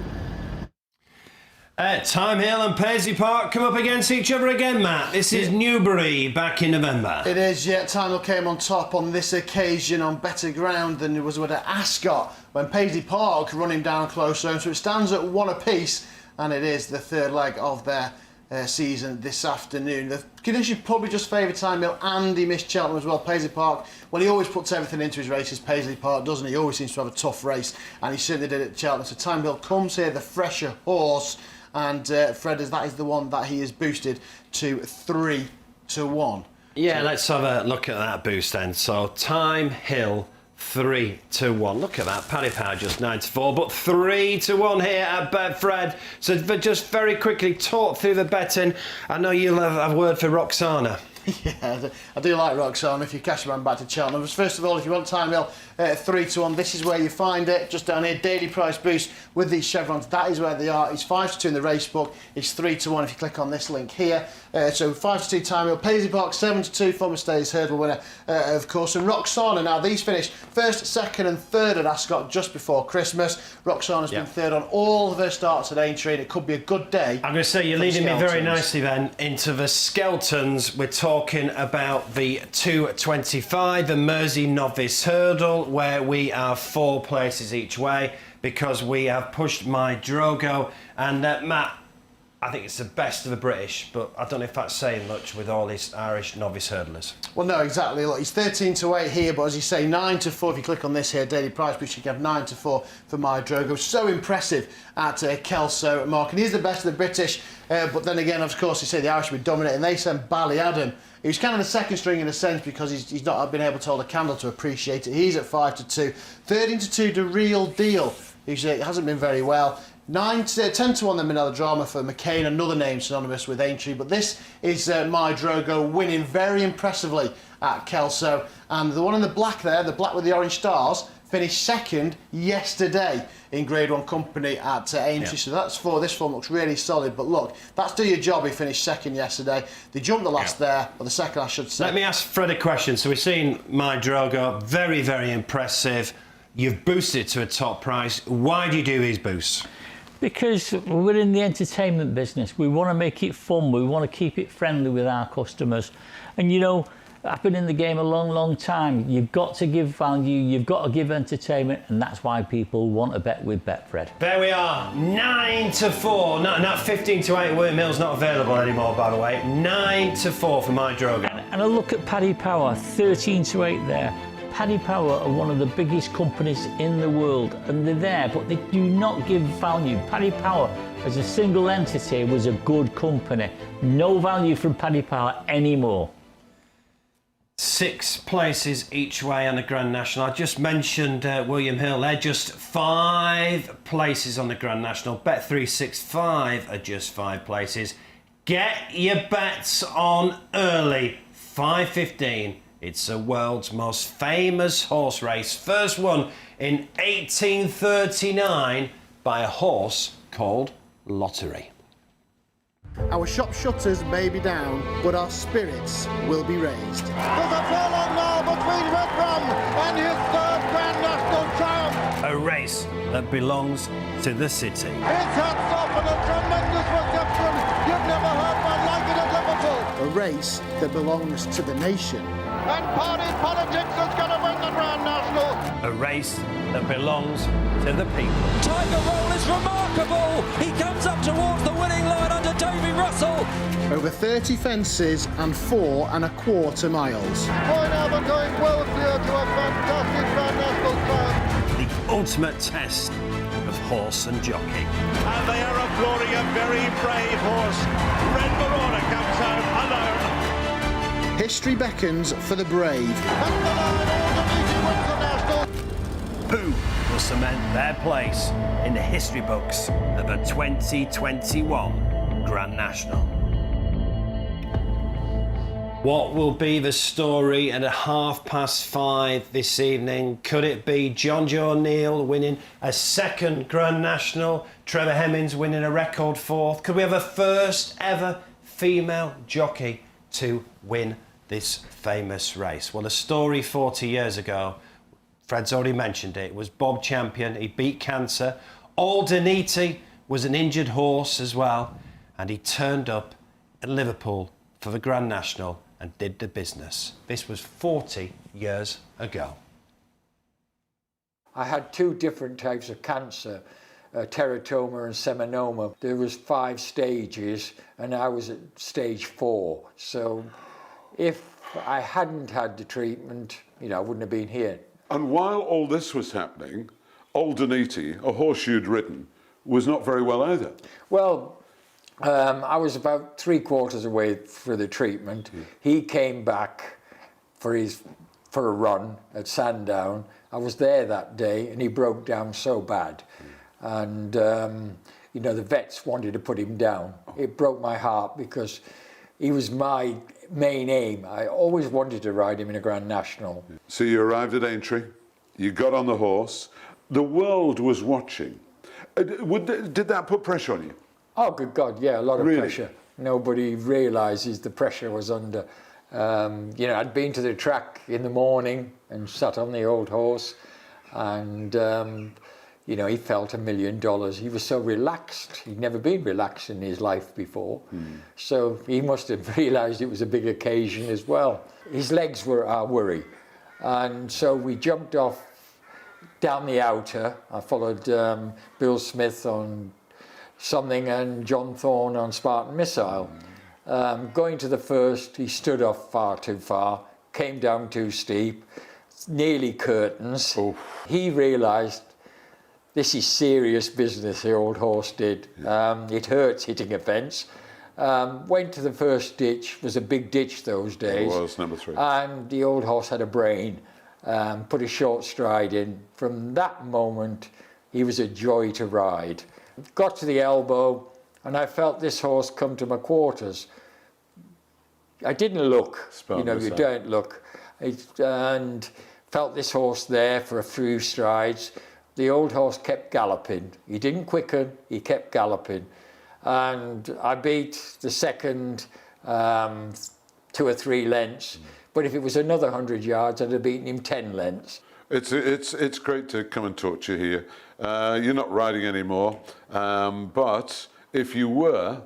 Time Hill and Paisley Park come up against each other again, Matt. This is Newbury back in November. It is, yeah. Time Hill came on top on this occasion on better ground than it was with Ascot when Paisley Park run him down close zone. So it stands at 1 apiece, and it is the 3rd leg of their season this afternoon. The conditions probably just favour Time Hill, and he missed Cheltenham as well. Paisley Park, well, he always puts everything into his races, Paisley Park, doesn't he? He always seems to have a tough race, and he certainly did it at Cheltenham. So Time Hill comes here, the fresher horse. And Fred, that is the one that he is boosted to 3-1. Yeah, let's have a look at that boost then. So Time Hill 3-1. Look at that. Paddy Power just 9-4, but 3-1 here at Betfred. So just very quickly talk through the betting. I know you'll have a word for Roxana. Yeah, I do like Roxana. If you cash your man back to Cheltenham, first of all, if you want Time Hill 3-1, this is where you find it. Just down here, daily price boost with these chevrons. That is where they are. It's 5-2 in the race book. It's 3-1 if you click on this link here. So 5-2 Time Hill, Paisley Park 7-2, former Stayers Hurdle winner, of course, and Roxana. Now these finished 1st, 2nd, and 3rd at Ascot just before Christmas. Roxana's been 3rd on all of her starts at Aintree, and it could be a good day. I'm going to say you're leading me very nicely then into the Skeltons. We're talking about the 2:25, the Mersey Novice Hurdle. where we are 4 places each way because we have pushed My Drogo. And Matt, I think it's the best of the British, but I don't know if that's saying much with all these Irish novice hurdlers. Well, no, exactly. Look, he's 13-8 here, but as you say, 9-4. If you click on this here, daily price, which you can have 9-4 for My Drogo. So impressive at Kelso, Mark. And he's the best of the British, but then again, of course, you say the Irish would dominate, and they sent Bally Adam. He was kind of the second string in a sense because he's not been able to hold a candle to appreciate it. He's at 5-2. 13-2, the real deal. He hasn't been very well. 10-1 the Manila Drama for McCain, another name synonymous with Aintree, but this is My Drogo winning very impressively at Kelso, and the one in the black there, the black with the orange stars, finished second yesterday in Grade 1 company at Aintree. So that's this form looks really solid, but look, that's do your job. He finished second yesterday. They jumped the last there, or the second I should say. Let me ask Fred a question. So we've seen My Drogo, very, very impressive. You've boosted it to a top price. Why do you do these boosts? Because we're in the entertainment business. We want to make it fun. We want to keep it friendly with our customers. And you know, I've been in the game a long, long time. You've got to give value, you've got to give entertainment, and that's why people want to bet with Betfred. There we are, 9-4. Not 15-8. William Hill's not available anymore, by the way. 9-4 for My Drogo. And a look at Paddy Power, 13-8 there. Paddy Power are one of the biggest companies in the world, and they're there, but they do not give value. Paddy Power, as a single entity, was a good company. No value from Paddy Power anymore. 6 places each way on the Grand National. I just mentioned William Hill. They're just 5 places on the Grand National. Bet365 are just 5 places. Get your bets on early. 5:15. It's the world's most famous horse race. First one in 1839 by a horse called Lottery. Our shop shutters may be down, but our spirits will be raised. There's a furlong now between Redrum and his third Grand National triumph. A race that belongs to the city. His hats off and a tremendous reception. You've never heard one like it at Liverpool. A race that belongs to the nation. And party politics is going to win the Grand National. A race that belongs to the people. Tiger Roll is remarkable. He comes up towards the winning line under Davy Russell. Over 30 fences and 4 1/4 miles. Point Albert going well clear to a fantastic Grand National triumph. The ultimate test of horse and jockey. And they are applauding a very brave horse. Red Verona comes out alone. History beckons for the brave. Who will cement their place in the history books of the 2021 Grand National? What will be the story at 5:30 this evening? Could it be John Joe O'Neill winning a second Grand National? Trevor Hemmings winning a record 4th? Could we have a first ever female jockey to win this famous race? Well, a story 40 years ago, Fred's already mentioned it, was Bob Champion. He beat cancer. Aldeniti was an injured horse as well, and he turned up at Liverpool for the Grand National and did the business. This was 40 years ago. I had 2 different types of cancer, teratoma and seminoma. There was 5 stages, and I was at stage 4. So if I hadn't had the treatment, you know, I wouldn't have been here. And while all this was happening, Aldeniti, a horse you'd ridden, was not very well either. Well, I was about 3/4 away for the treatment. He came back for a run at Sandown. I was there that day, and he broke down so bad. And, you know, the vets wanted to put him down. It broke my heart because he was my main aim. I always wanted to ride him in a Grand National. So you arrived at Aintree, you got on the horse, the world was watching. Did that put pressure on you? Oh, good God, yeah, a lot of Really? pressure. Nobody realises the pressure was under. You know, I'd been to the track in the morning and sat on the old horse, and you know, he felt $1 million. He was so relaxed. He'd never been relaxed in his life before. So he must have realised it was a big occasion as well. His legs were our worry. And so we jumped off down the outer. I followed Bill Smith on Something and John Thorne on Spartan Missile. Going to the first, he stood off far too far, came down too steep, nearly curtains. He realised this is serious business, the old horse did. It hurts hitting a fence. Went to the first ditch, was a big ditch those days. It was, number 3. And the old horse had a brain, put a short stride in. From that moment, he was a joy to ride. Got to the elbow, and I felt this horse come to my quarters. I didn't look, you don't look. And felt this horse there for a few strides. The old horse kept galloping. He didn't quicken, he kept galloping. And I beat the second 2 or 3 lengths. But if it was another 100 yards, I'd have beaten him 10 lengths. It's great to come and talk to you here. You're not riding anymore, but if you were,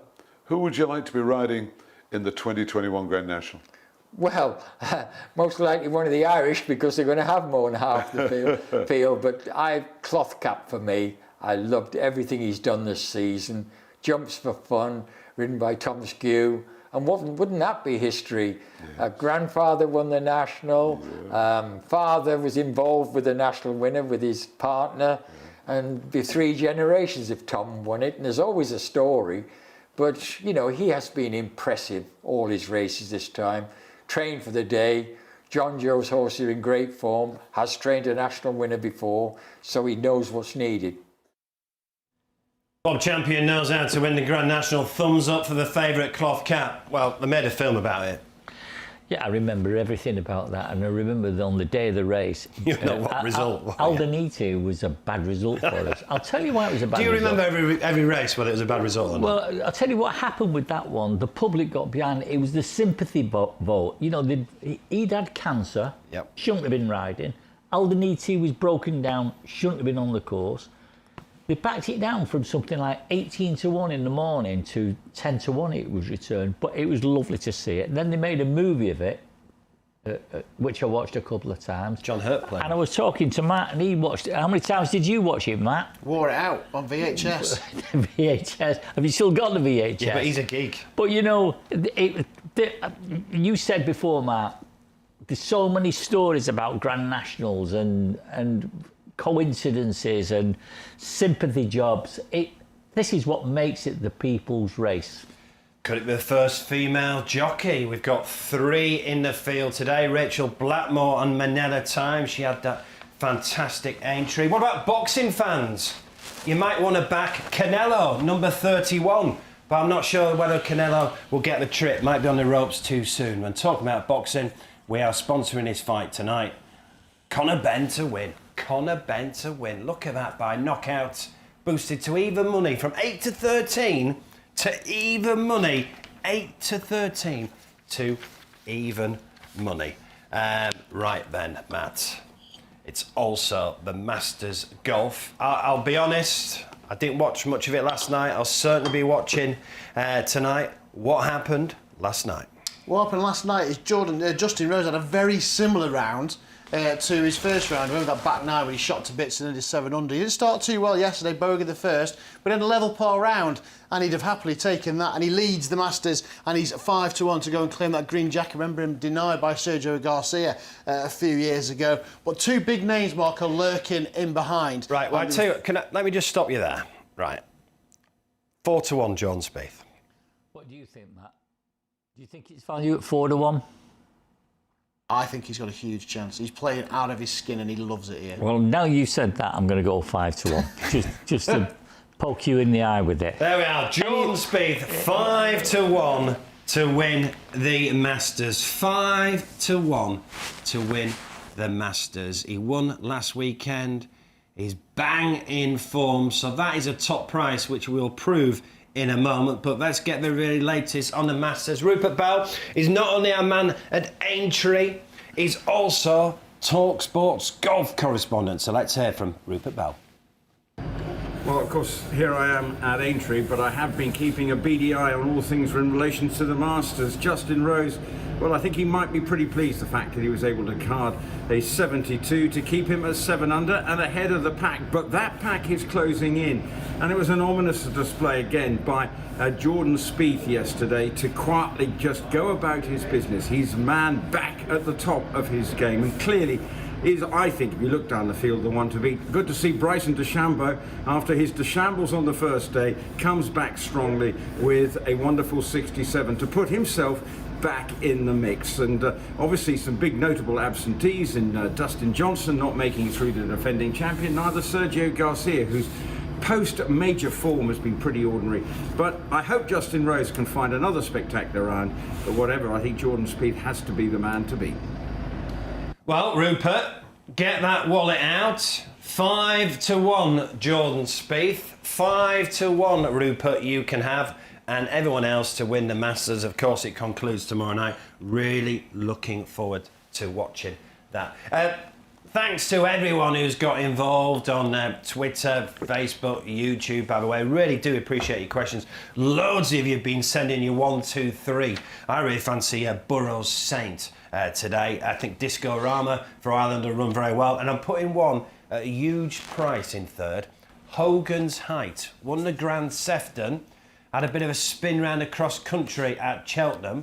who would you like to be riding in the 2021 Grand National? Well, most likely one of the Irish, because they're going to have more than half the field. But cloth cap for me. I loved everything he's done this season. Jumps for fun, ridden by Tom Skew. And wouldn't that be history? Yes. Grandfather won the National. Yeah. Father was involved with the National winner with his partner. Yeah. And be 3 generations if Tom won it. And there's always a story. But, you know, he has been impressive all his races this time. Trained for the day. John Joe's horse is in great form. Has trained a National winner before. So he knows what's needed. Bob Champion knows how to win the Grand National. Thumbs up for the favourite cloth cap. Well, they made a film about it. Yeah, I remember everything about that, and I remember that on the day of the race... You know what result? Aldenite was a bad result for us. I'll tell you why it was a bad result. Do you remember every race whether it was a bad result or not? Well, I'll tell you what happened with that one. The public got behind it. It was the sympathy vote. You know, he'd had cancer, shouldn't have been riding. Aldenite was broken down, shouldn't have been on the course. They backed it down from something like 18 to 1 in the morning to 10 to 1 it was returned, but it was lovely to see it. And then they made a movie of it, which I watched a couple of times. John Hurt played. And I was talking to Matt, and he watched it. How many times did you watch it, Matt? Wore it out on VHS. VHS. Have you still got the VHS? Yeah, but he's a geek. But you know, you said before, Matt, there's so many stories about Grand Nationals and coincidences and sympathy jobs. This is what makes it the people's race. Could it be the first female jockey? We've got 3 in the field today. Rachel Blackmore and Manila Time. She had that fantastic entry. What about boxing fans? You might want to back Canelo, number 31. But I'm not sure whether Canelo will get the trip. Might be on the ropes too soon. When talking about boxing, we are sponsoring his fight tonight. Conor Benn to win. Conor Benn to win. Look at that by knockout. Boosted to even money from 8 to 13 to even money. 8 to 13 to even money. Right then, Matt. It's also the Masters Golf. I'll be honest, I didn't watch much of it last night. I'll certainly be watching tonight. What happened last night? What happened last night is Justin Rose had a very similar round to his first round. Remember that back nine when he shot to bits and then did 7 under. He didn't start too well yesterday, bogeyed the first, but in a level par round, and he'd have happily taken that. And he leads the Masters, and he's 5 to 1 to go and claim that green jacket. Remember him denied by Sergio Garcia a few years ago. But 2 big names, Mark, are lurking in behind. Right. Well, I tell you what, let me just stop you there. Right. 4 to 1, John Spieth. What do you think, Matt? Do you think it's value at 4 to 1? I think he's got a huge chance. He's playing out of his skin and he loves it here. Well, now you said that, I'm going to go 5 to 1. just to poke you in the eye with it. There we are. Jordan Spieth, 5 to 1 to win the Masters. 5 to 1 to win the Masters. He won last weekend. He's bang in form. So that is a top price, which we'll prove in a moment, but let's get the very latest on the Masters. Rupert Bell is not only a man at Aintree, he's also TalkSport's golf correspondent. So let's hear from Rupert Bell. Well, of course, here I am at Aintree, but I have been keeping a beady eye on all things in relation to the Masters. Justin Rose well, I think he might be pretty pleased the fact that he was able to card a 72 to keep him at 7 under and ahead of the pack. But that pack is closing in, and it was an ominous display again by Jordan Spieth yesterday to quietly just go about his business. He's man back at the top of his game, and clearly is, I think, if you look down the field, the one to beat. Good to see Bryson DeChambeau, after his DeChambles on the first day, comes back strongly with a wonderful 67 to put himself back in the mix. And obviously some big notable absentees in Dustin Johnson not making it through the defending champion, neither Sergio Garcia, whose post-major form has been pretty ordinary. But I hope Justin Rose can find another spectacular round. But whatever, I think Jordan Spieth has to be the man to beat. Well, Rupert, get that wallet out. 5-1, Jordan Spieth. 5-1, Rupert, you can have. And everyone else to win the Masters. Of course, it concludes tomorrow night. Really looking forward to watching that. Thanks to everyone who's got involved on Twitter, Facebook, YouTube, by the way. Really do appreciate your questions. Loads of you have been sending you 1, 2, 3. I really fancy Burrows Saint today. I think Disco Rama for Ireland will run very well. And I'm putting one at a huge price in third. Hogan's Height. Won the Grand Sefton. Had a bit of a spin round across country at Cheltenham.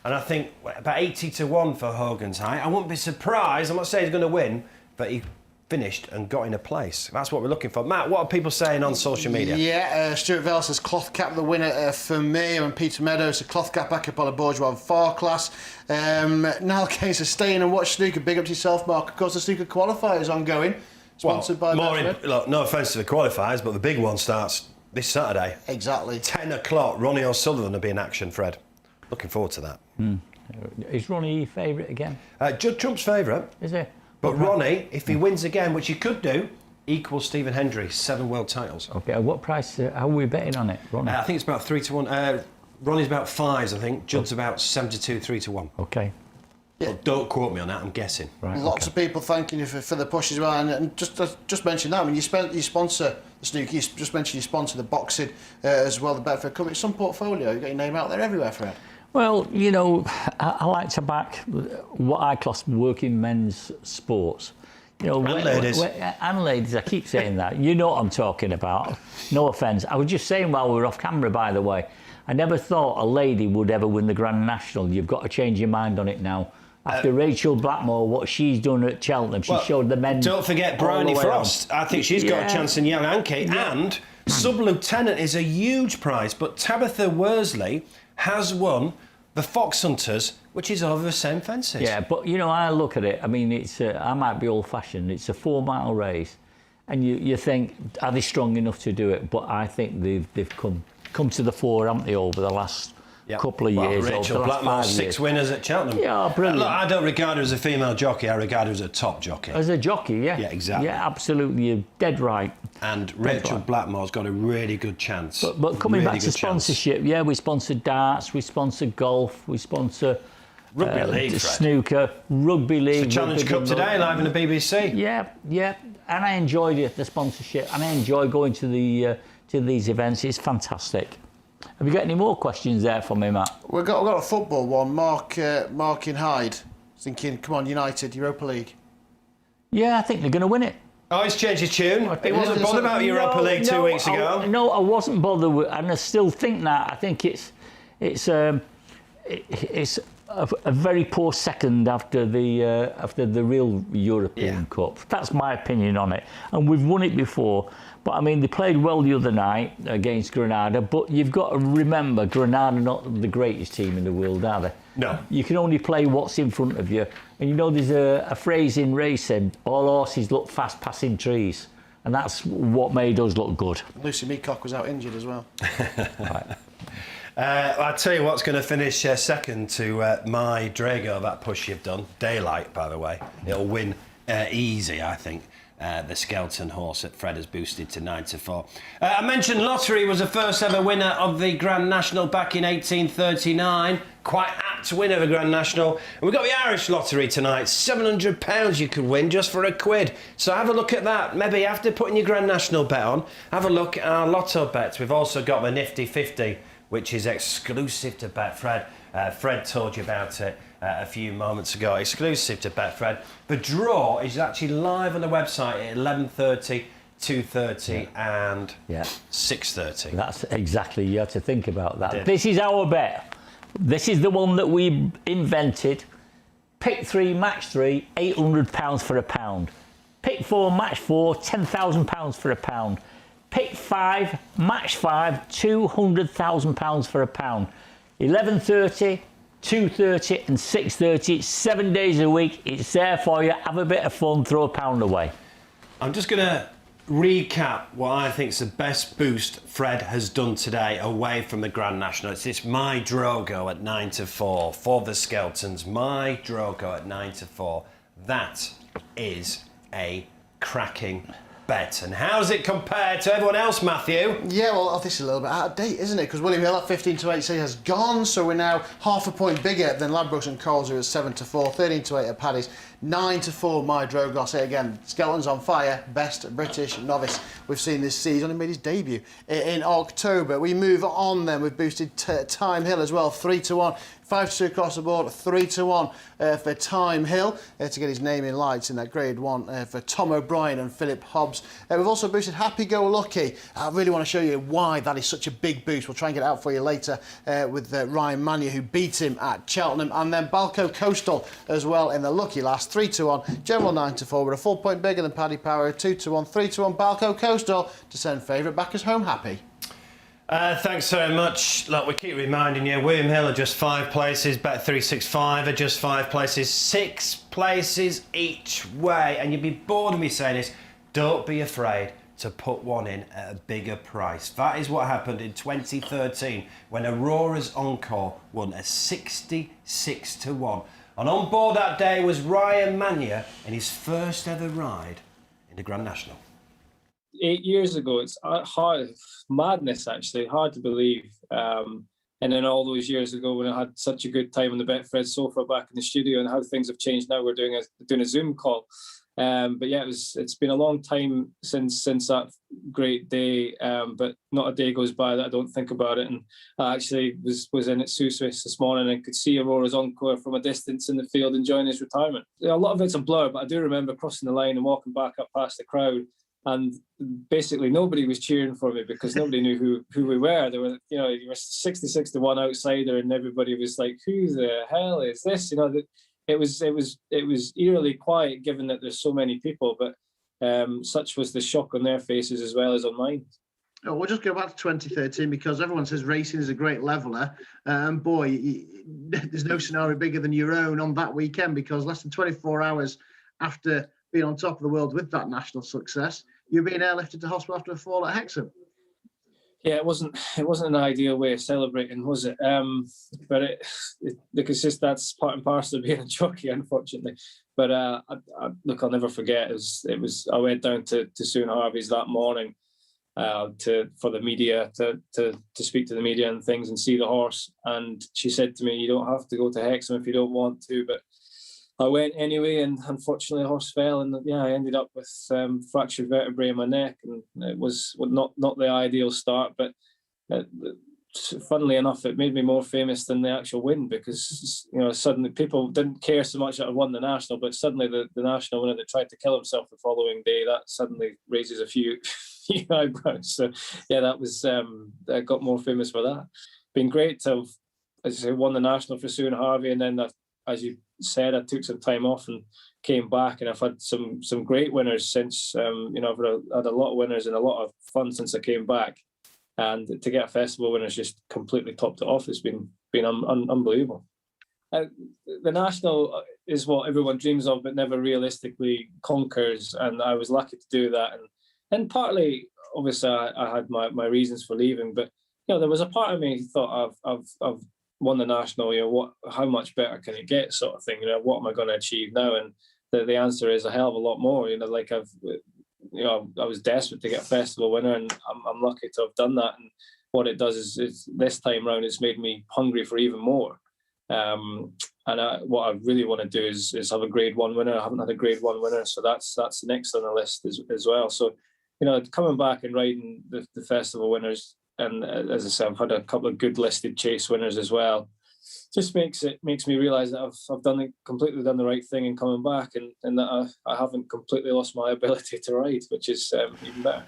And I think about 80-1 for Hogan's Height. I wouldn't be surprised. I'm not saying he's going to win, but he finished and got in a place. That's what we're looking for. Matt, what are people saying on social media? Yeah, Stuart Vell says cloth cap the winner for me, and Peter Meadows, a cloth cap back up on a bourgeois far class. Niall Kane says stay in and watch snooker. Big up to yourself, Mark. Of course, the snooker qualifier is ongoing. Sponsored by Betfred. Look, no offence to the qualifiers, but the big one starts this Saturday. Exactly. 10 o'clock. Ronnie O'Sullivan will be in action, Fred. Looking forward to that. Is Ronnie your favourite again? Judd Trump's favourite. Is he? But Ronnie, if he wins again, which he could do, equals Stephen Hendry, 7 world titles. Okay, what price, how are we betting on it, Ronnie? I think it's about 3-1. Ronnie's about 5s, I think. Judd's about 72, 3-1. Okay. Yeah. But don't quote me on that, I'm guessing. Right, Lots of people thanking you for the push as well. And just mention that, I mean, you sponsor the snooker, you just mentioned you sponsor the boxing as well, the Betfred Cup. It's some portfolio, you've got your name out there everywhere, Fred. Well, you know, I like to back what I class working men's sports. You know, and ladies. And ladies, I keep saying that. You know what I'm talking about. No offence. I was just saying while we were off camera, by the way, I never thought a lady would ever win the Grand National. You've got to change your mind on it now. After Rachel Blackmore, what she's done at Cheltenham, she showed the men. Don't forget Bryony Frost. I think she's got a chance in Young Anki. Yeah. And Sub-Lieutenant is a huge prize, but Tabitha Worsley has won the Fox Hunters, which is over the same fences. Yeah, but you know, I look at it. I mean, it's I might be old-fashioned. It's a 4-mile race, and you think, are they strong enough to do it? But I think they've come to the fore, haven't they, over the last couple of years. Rachel Blackmore, 6 winners at Cheltenham. Yeah, brilliant. Look, I don't regard her as a female jockey. I regard her as a top jockey. As a jockey, yeah. Yeah, exactly. Yeah, absolutely. You're dead right. And Rachel Blackmore's got a really good chance. But coming back to sponsorship, yeah, we sponsor darts, we sponsor golf, we sponsor Rugby League, Fred. Snooker, Rugby League. It's the Challenge Cup today, live in the BBC. Yeah, and I enjoyed it, the sponsorship, and I enjoy going to these events. It's fantastic. Have you got any more questions there for me, Matt? We've got a football one. Mark in Hyde, thinking, come on, United, Europa League. Yeah, I think they're going to win it. Oh, he's changed his tune. He wasn't bothered about Europa League 2 weeks ago. No, I wasn't bothered with, and I still think that. I think it's a very poor second after the real European Cup. That's my opinion on it. And we've won it before. But I mean, they played well the other night against Granada. But you've got to remember, Granada are not the greatest team in the world, are they? No. You can only play what's in front of you. And you know, there's a phrase in racing: all horses look fast passing trees. And that's what made us look good. Lucy Meacock was out injured as well. Right. I'll tell you what's going to finish second to my Drago, that push you've done. Daylight, by the way. It'll win easy, I think. The Skeleton horse at Fred has boosted to 9-4. I mentioned Lottery was the first ever winner of the Grand National back in 1839. Quite apt winner of the Grand National. And we've got the Irish Lottery tonight. £700 you could win just for £1. So have a look at that. Maybe after putting your Grand National bet on, have a look at our Lotto bets. We've also got the Nifty 50, which is exclusive to Betfred. Fred told you about it a few moments ago, exclusive to Betfred. The draw is actually live on the website at 11:30, 2:30 and 6:30. That's exactly, you have to think about that. This is our bet. This is the one that we invented. Pick 3, match 3, £800 for £1. Pick 4, match 4, £10,000 for £1. Pick 5, match 5, £200,000 for £1. 11:30, 2:30 and 6:30, 7 days a week. It's there for you. Have a bit of fun, throw £1 away. I'm just going to recap what I think is the best boost Fred has done today away from the Grand National. It's this My Drogo at 9 to 4 for the Skeltons. My Drogo at 9 to 4. That is a cracking bet. And how's it compared to everyone else, Matthew? Yeah, well, this is a little bit out of date, isn't it? Because William Hill at 15 to 8 has gone, so we're now half a point bigger than Ladbrokes and Coles, who are 7 to 4, 13 to 8 at Paddy's, 9 to 4 My Drogo. I'll say it again, Skelton's on fire, best British novice we've seen this season. He made his debut in October. We move on then, we've boosted Time Hill as well, 3 to 1. 5 to 2 across the board, 3 to 1 for Time Hill to get his name in lights in that Grade 1 for Tom O'Brien and Philip Hobbs. We've also boosted Happy Go Lucky. I really want to show you why that is such a big boost. We'll try and get it out for you later with Ryan Mania, who beat him at Cheltenham. And then Balco Coastal as well in the lucky last, 3 to 1. General 9 to 4. We're a full point bigger than Paddy Power, 2 to 1, 3 to 1. Balco Coastal to send favourite backers home happy. Thanks very much. Look, we keep reminding you, William Hill are just 5 places, Bet365 are just 5 places, 6 places each way. And you'd be bored of me saying this, don't be afraid to put one in at a bigger price. That is what happened in 2013 when Aurora's Encore won a 66 to 1. And on board that day was Ryan Mania in his first ever ride in the Grand National. 8 years ago, it's hard, madness actually, hard to believe. And then all those years ago when I had such a good time on the Betfred sofa back in the studio, and how things have changed now, we're doing a Zoom call. But yeah, it's been a long time since that great day, but not a day goes by that I don't think about it. And I actually was in at Suisse this morning and could see Aurora's Encore from a distance in the field enjoying his retirement. A lot of it's a blur, but I do remember crossing the line and walking back up past the crowd. And basically nobody was cheering for me because nobody knew who we were. There were, you were 66 to 1 outsider, and everybody was like, "Who the hell is this?" It was eerily quiet, given that there's so many people. But such was the shock on their faces as well as on mine. Oh, we'll just go back to 2013 because everyone says racing is a great leveller. And boy, there's no scenario bigger than your own on that weekend, because less than 24 hours after being on top of the world with that national success, you're being airlifted to hospital after a fall at Hexham. Yeah, it wasn't an ideal way of celebrating, was it? But it's just that's part and parcel of being a jockey, unfortunately. But look, I'll never forget. I went down to Soon Harvey's that morning for the media to speak to the media and things and see the horse. And she said to me, "You don't have to go to Hexham if you don't want to," but I went anyway, and unfortunately the horse fell, and I ended up with fractured vertebrae in my neck, and it was not the ideal start, but funnily enough, it made me more famous than the actual win, because suddenly people didn't care so much that I won the national, but suddenly the national winner that tried to kill himself the following day, that suddenly raises a few eyebrows. So yeah, that was I got more famous for that. Been great to have, as I say, won the national for Soon Harvey, and then as you said, I took some time off and came back, and I've had some great winners since. I've had a lot of winners and a lot of fun since I came back, and to get a festival winner is just completely topped it off. It's been unbelievable. The national is what everyone dreams of, but never realistically conquers, and I was lucky to do that. And partly, obviously, I had my reasons for leaving, but there was a part of me who thought I've won the national, how much better can it get, sort of thing. What am I going to achieve now? And the answer is a hell of a lot more. I was desperate to get a festival winner, and I'm lucky to have done that. And what it does is this time round, it's made me hungry for even more. What I really want to do is have a Grade 1 winner. I haven't had a Grade 1 winner, so that's the next on the list as well. So, coming back and riding the festival winners, and as I said, I've had a couple of good listed chase winners as well. just makes me realise that I've completely done the right thing in coming back, and that I haven't completely lost my ability to ride, which is even better.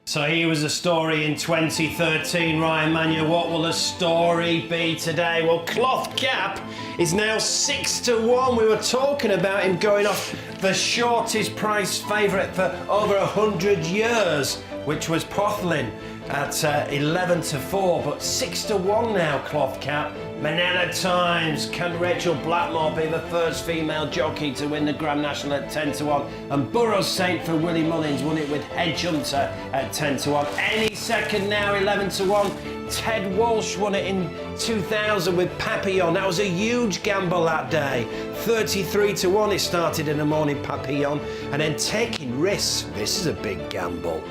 So he was a story in 2013, Ryan Mania. What will the story be today? Well, Cloth Cap is now 6-1. We were talking about him going off the shortest price favourite for over 100 years, which was Pothlin at 11-4, but 6-1 now, Cloth Cap. Manila Times, can Rachel Blackmore be the first female jockey to win the Grand National at 10-1? And Burrows Saint for Willie Mullins won it with Hedge Hunter at 10-1. Any second now, 11-1. Ted Walsh won it in 2000 with Papillon. That was a huge gamble that day. 33-1 it started in the morning, Papillon. And then Taking Risks, this is a big gamble.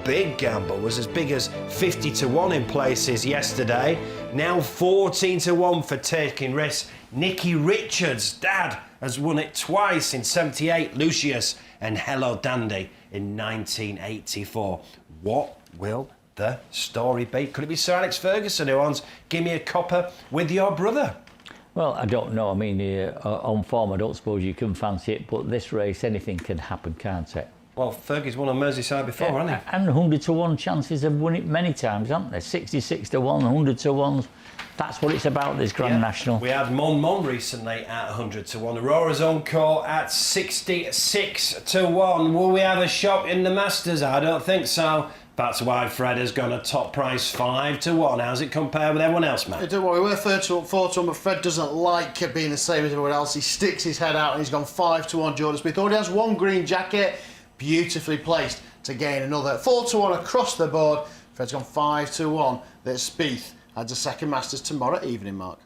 Big gamble, was as big as 50-1 in places yesterday. Now 14-1 for Taking Risks. Nicky Richards' dad has won it twice in 78, Lucius, and Hello Dandy in 1984. What will the story be? Could it be Sir Alex Ferguson who owns Gimme a Copper with your brother? Well, I don't know. I mean, on form, I don't suppose you can fancy it, but this race, anything can happen, can't it? Well, Fergie's won on Merseyside before, hasn't he? And 100-1 chances have won it many times, haven't they? 66-1, 100-1. That's what it's about, this Grand National. We had Mon recently at 100-1. Aurora's Encore at 66-1. Will we have a shock in the Masters? I don't think so. That's why Fred has gone a top price 5-1. How's it compare with everyone else, Matt? Don't worry, we're 4-1, but Fred doesn't like being the same as everyone else. He sticks his head out and he's gone 5-1. Jordan Smith already has one green jacket, beautifully placed to gain another. 4-1 across the board. Fred's gone 5-1. That Spieth adds a second Masters tomorrow evening, Mark.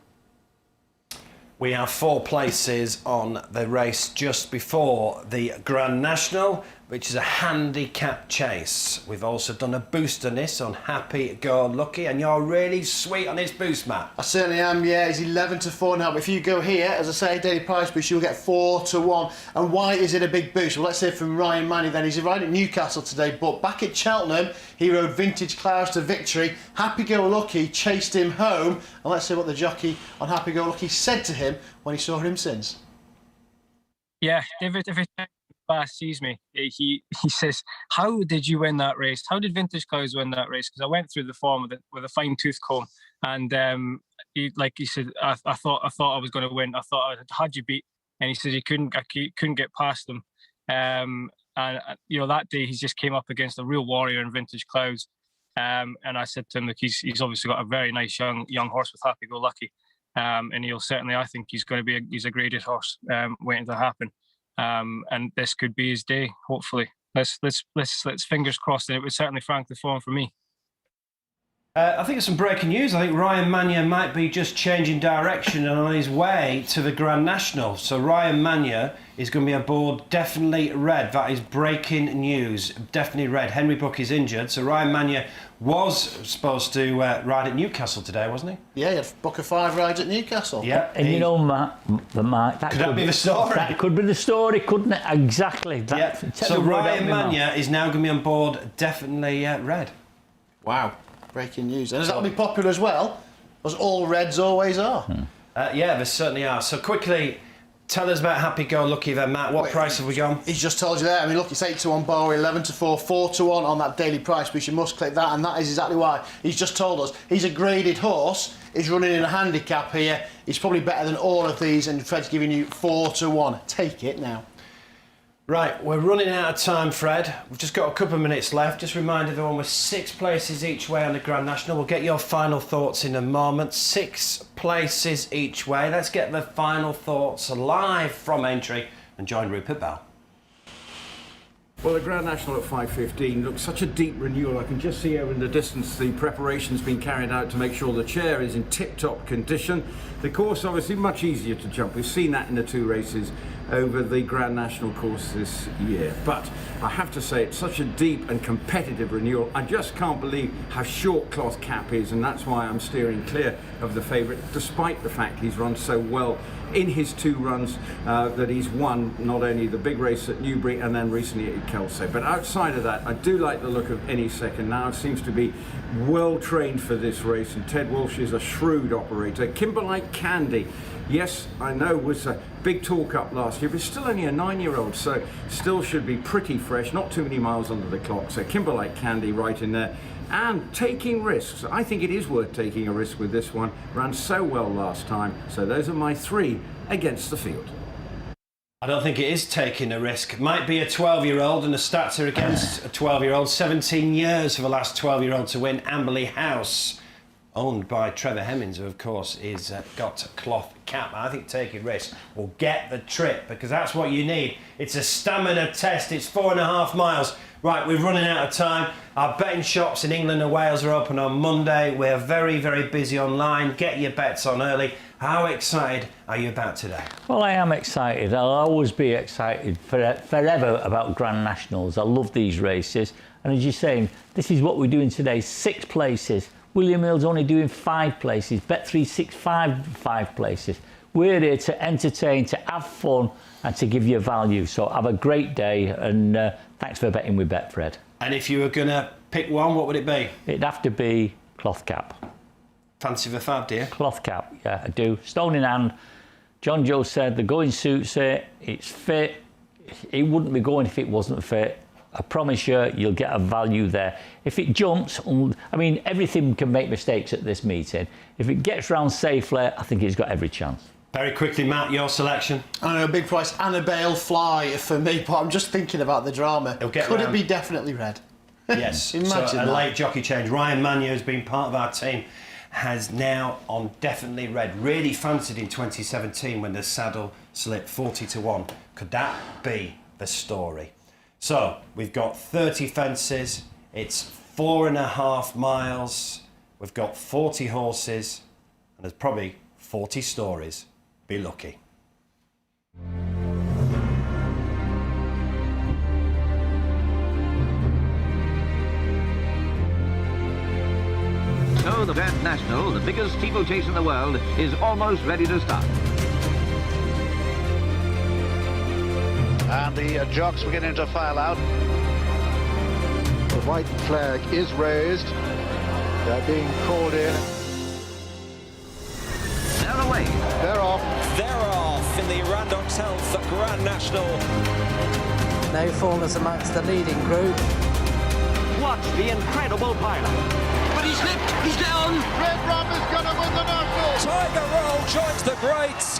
We have 4 places on the race just before the Grand National, which is a handicap chase. We've also done a boost on this on Happy Go Lucky, and you're really sweet on this boost, Matt. I certainly am, yeah. He's 11-4 now, but if you go here, as I say, daily price boost, you'll get 4-1. And why is it a big boost? Well, let's hear from Ryan Manny then. He's riding at Newcastle today, but back at Cheltenham, he rode Vintage Clouds to victory. Happy Go Lucky chased him home, and let's hear what the jockey on Happy Go Lucky said to him when he saw him since. Yeah, David, every time Bass sees me, he says, "How did you win that race? How did Vintage Clouds win that race?" Because I went through the form with a fine tooth comb, and he said, I thought I was going to win. I thought I had you beat, and he said I couldn't get past them. And that day he just came up against a real warrior in Vintage Clouds, and I said to him, look, he's obviously got a very nice young horse with Happy Go Lucky, and he'll certainly, I think he's a graded horse waiting to happen. And this could be his day. Hopefully, let's fingers crossed. And it would certainly frank the form for me. I think it's some breaking news. I think Ryan Mania might be just changing direction and on his way to the Grand National. So Ryan Mania is going to be aboard Definitely Red. That is breaking news. Definitely Red. Henry Buck is injured, so Ryan Mania was supposed to ride at Newcastle today, wasn't he? Yeah, he had Book of 5 rides at Newcastle. Yeah, and you know, Mark, that could be the story. That could be the story, couldn't it? Exactly. So Ryan Mania is now going to be on board Definitely Red. Wow. Breaking news. And that'll be popular as well, as all Reds always are. Yeah, they certainly are. So quickly, tell us about Happy Go Lucky then, Matt. What price have we gone? He's just told you there. I mean, look, it's 8-1 Bowie, 11-4, 4-1 on that daily price, but you must click that, and that is exactly why. He's just told us he's a graded horse. He's running in a handicap here. He's probably better than all of these, and Fred's giving you 4-1. Take it now. Right, we're running out of time, Fred. We've just got a couple of minutes left. Just remind everyone we're 6 places each way on the Grand National. We'll get your final thoughts in a moment. 6 places each way. Let's get the final thoughts live from entry and join Rupert Bell. Well, the Grand National at 5:15 looks such a deep renewal. I can just see over in the distance the preparation's been carried out to make sure the chair is in tip-top condition. The course obviously much easier to jump. We've seen that in the 2 races over the Grand National course this year. But I have to say, it's such a deep and competitive renewal. I just can't believe how short Cloth Cap is, and that's why I'm steering clear of the favourite, despite the fact he's run so well in his 2 runs that he's won, not only the big race at Newbury and then recently at Kelso. But outside of that, I do like the look of Any Second Now. It seems to be well trained for this race, and Ted Walsh is a shrewd operator. Kimberlite Candy, yes, I know, was a big talk up last year, but still only a 9-year-old, so still should be pretty fresh, not too many miles under the clock. So Kimberlite Candy right in there. And taking risks. I think it is worth taking a risk with this one. Ran so well last time. So those are my 3 against the field. I don't think it is taking a risk. Might be a 12-year-old, and the stats are against a 12-year-old. 17 years for the last 12-year-old to win. Amberley House, owned by Trevor Hemmings, who of course is got Cloth Cap. I think taking risks will get the trip, because that's what you need. It's a stamina test. It's 4.5 miles. Right, we're running out of time. Our betting shops in England and Wales are open on Monday. We're very, very busy online. Get your bets on early. How excited are you about today? Well, I am excited. I'll always be excited forever about Grand Nationals. I love these races. And as you're saying, this is what we're doing today, 6 places. William Hill's only doing 5 places. Bet365, 5 places. We're here to entertain, to have fun, and to give you value. So have a great day, and thanks for betting with Betfred. And if you were going to pick one, what would it be? It'd have to be Cloth Cap. Fancy the fab, dear? Cloth Cap, yeah, I do. Stone in hand. John Joe said the going suits it, it's fit. It wouldn't be going if it wasn't fit. I promise you'll get a value there. If it jumps, I mean, everything can make mistakes at this meeting. If it gets round safely, I think it's got every chance. Very quickly, Matt, your selection. I know, big price, Annabelle Fly for me, but I'm just thinking about the drama. Could it be definitely red? Yes. Imagine so that. A late jockey change. Ryan Manio has been part of our team, has now on definitely red. Really fancied in 2017 when the saddle slipped 40-1. Could that be the story? So we've got 30 fences. It's 4.5 miles. We've got 40 horses, and there's probably 40 stories. Be lucky. So the Grand National, the biggest steeplechase in the world, is almost ready to start. And the jocks beginning to file out. The white flag is raised. They're being called in. They're away. They're off. They're off in the Underdogs Health Grand National. No faulters amongst the leading group. Watch the incredible pilot. But he slipped, he's down. Red Rum is going to win the National. Tiger Roll joins the greats.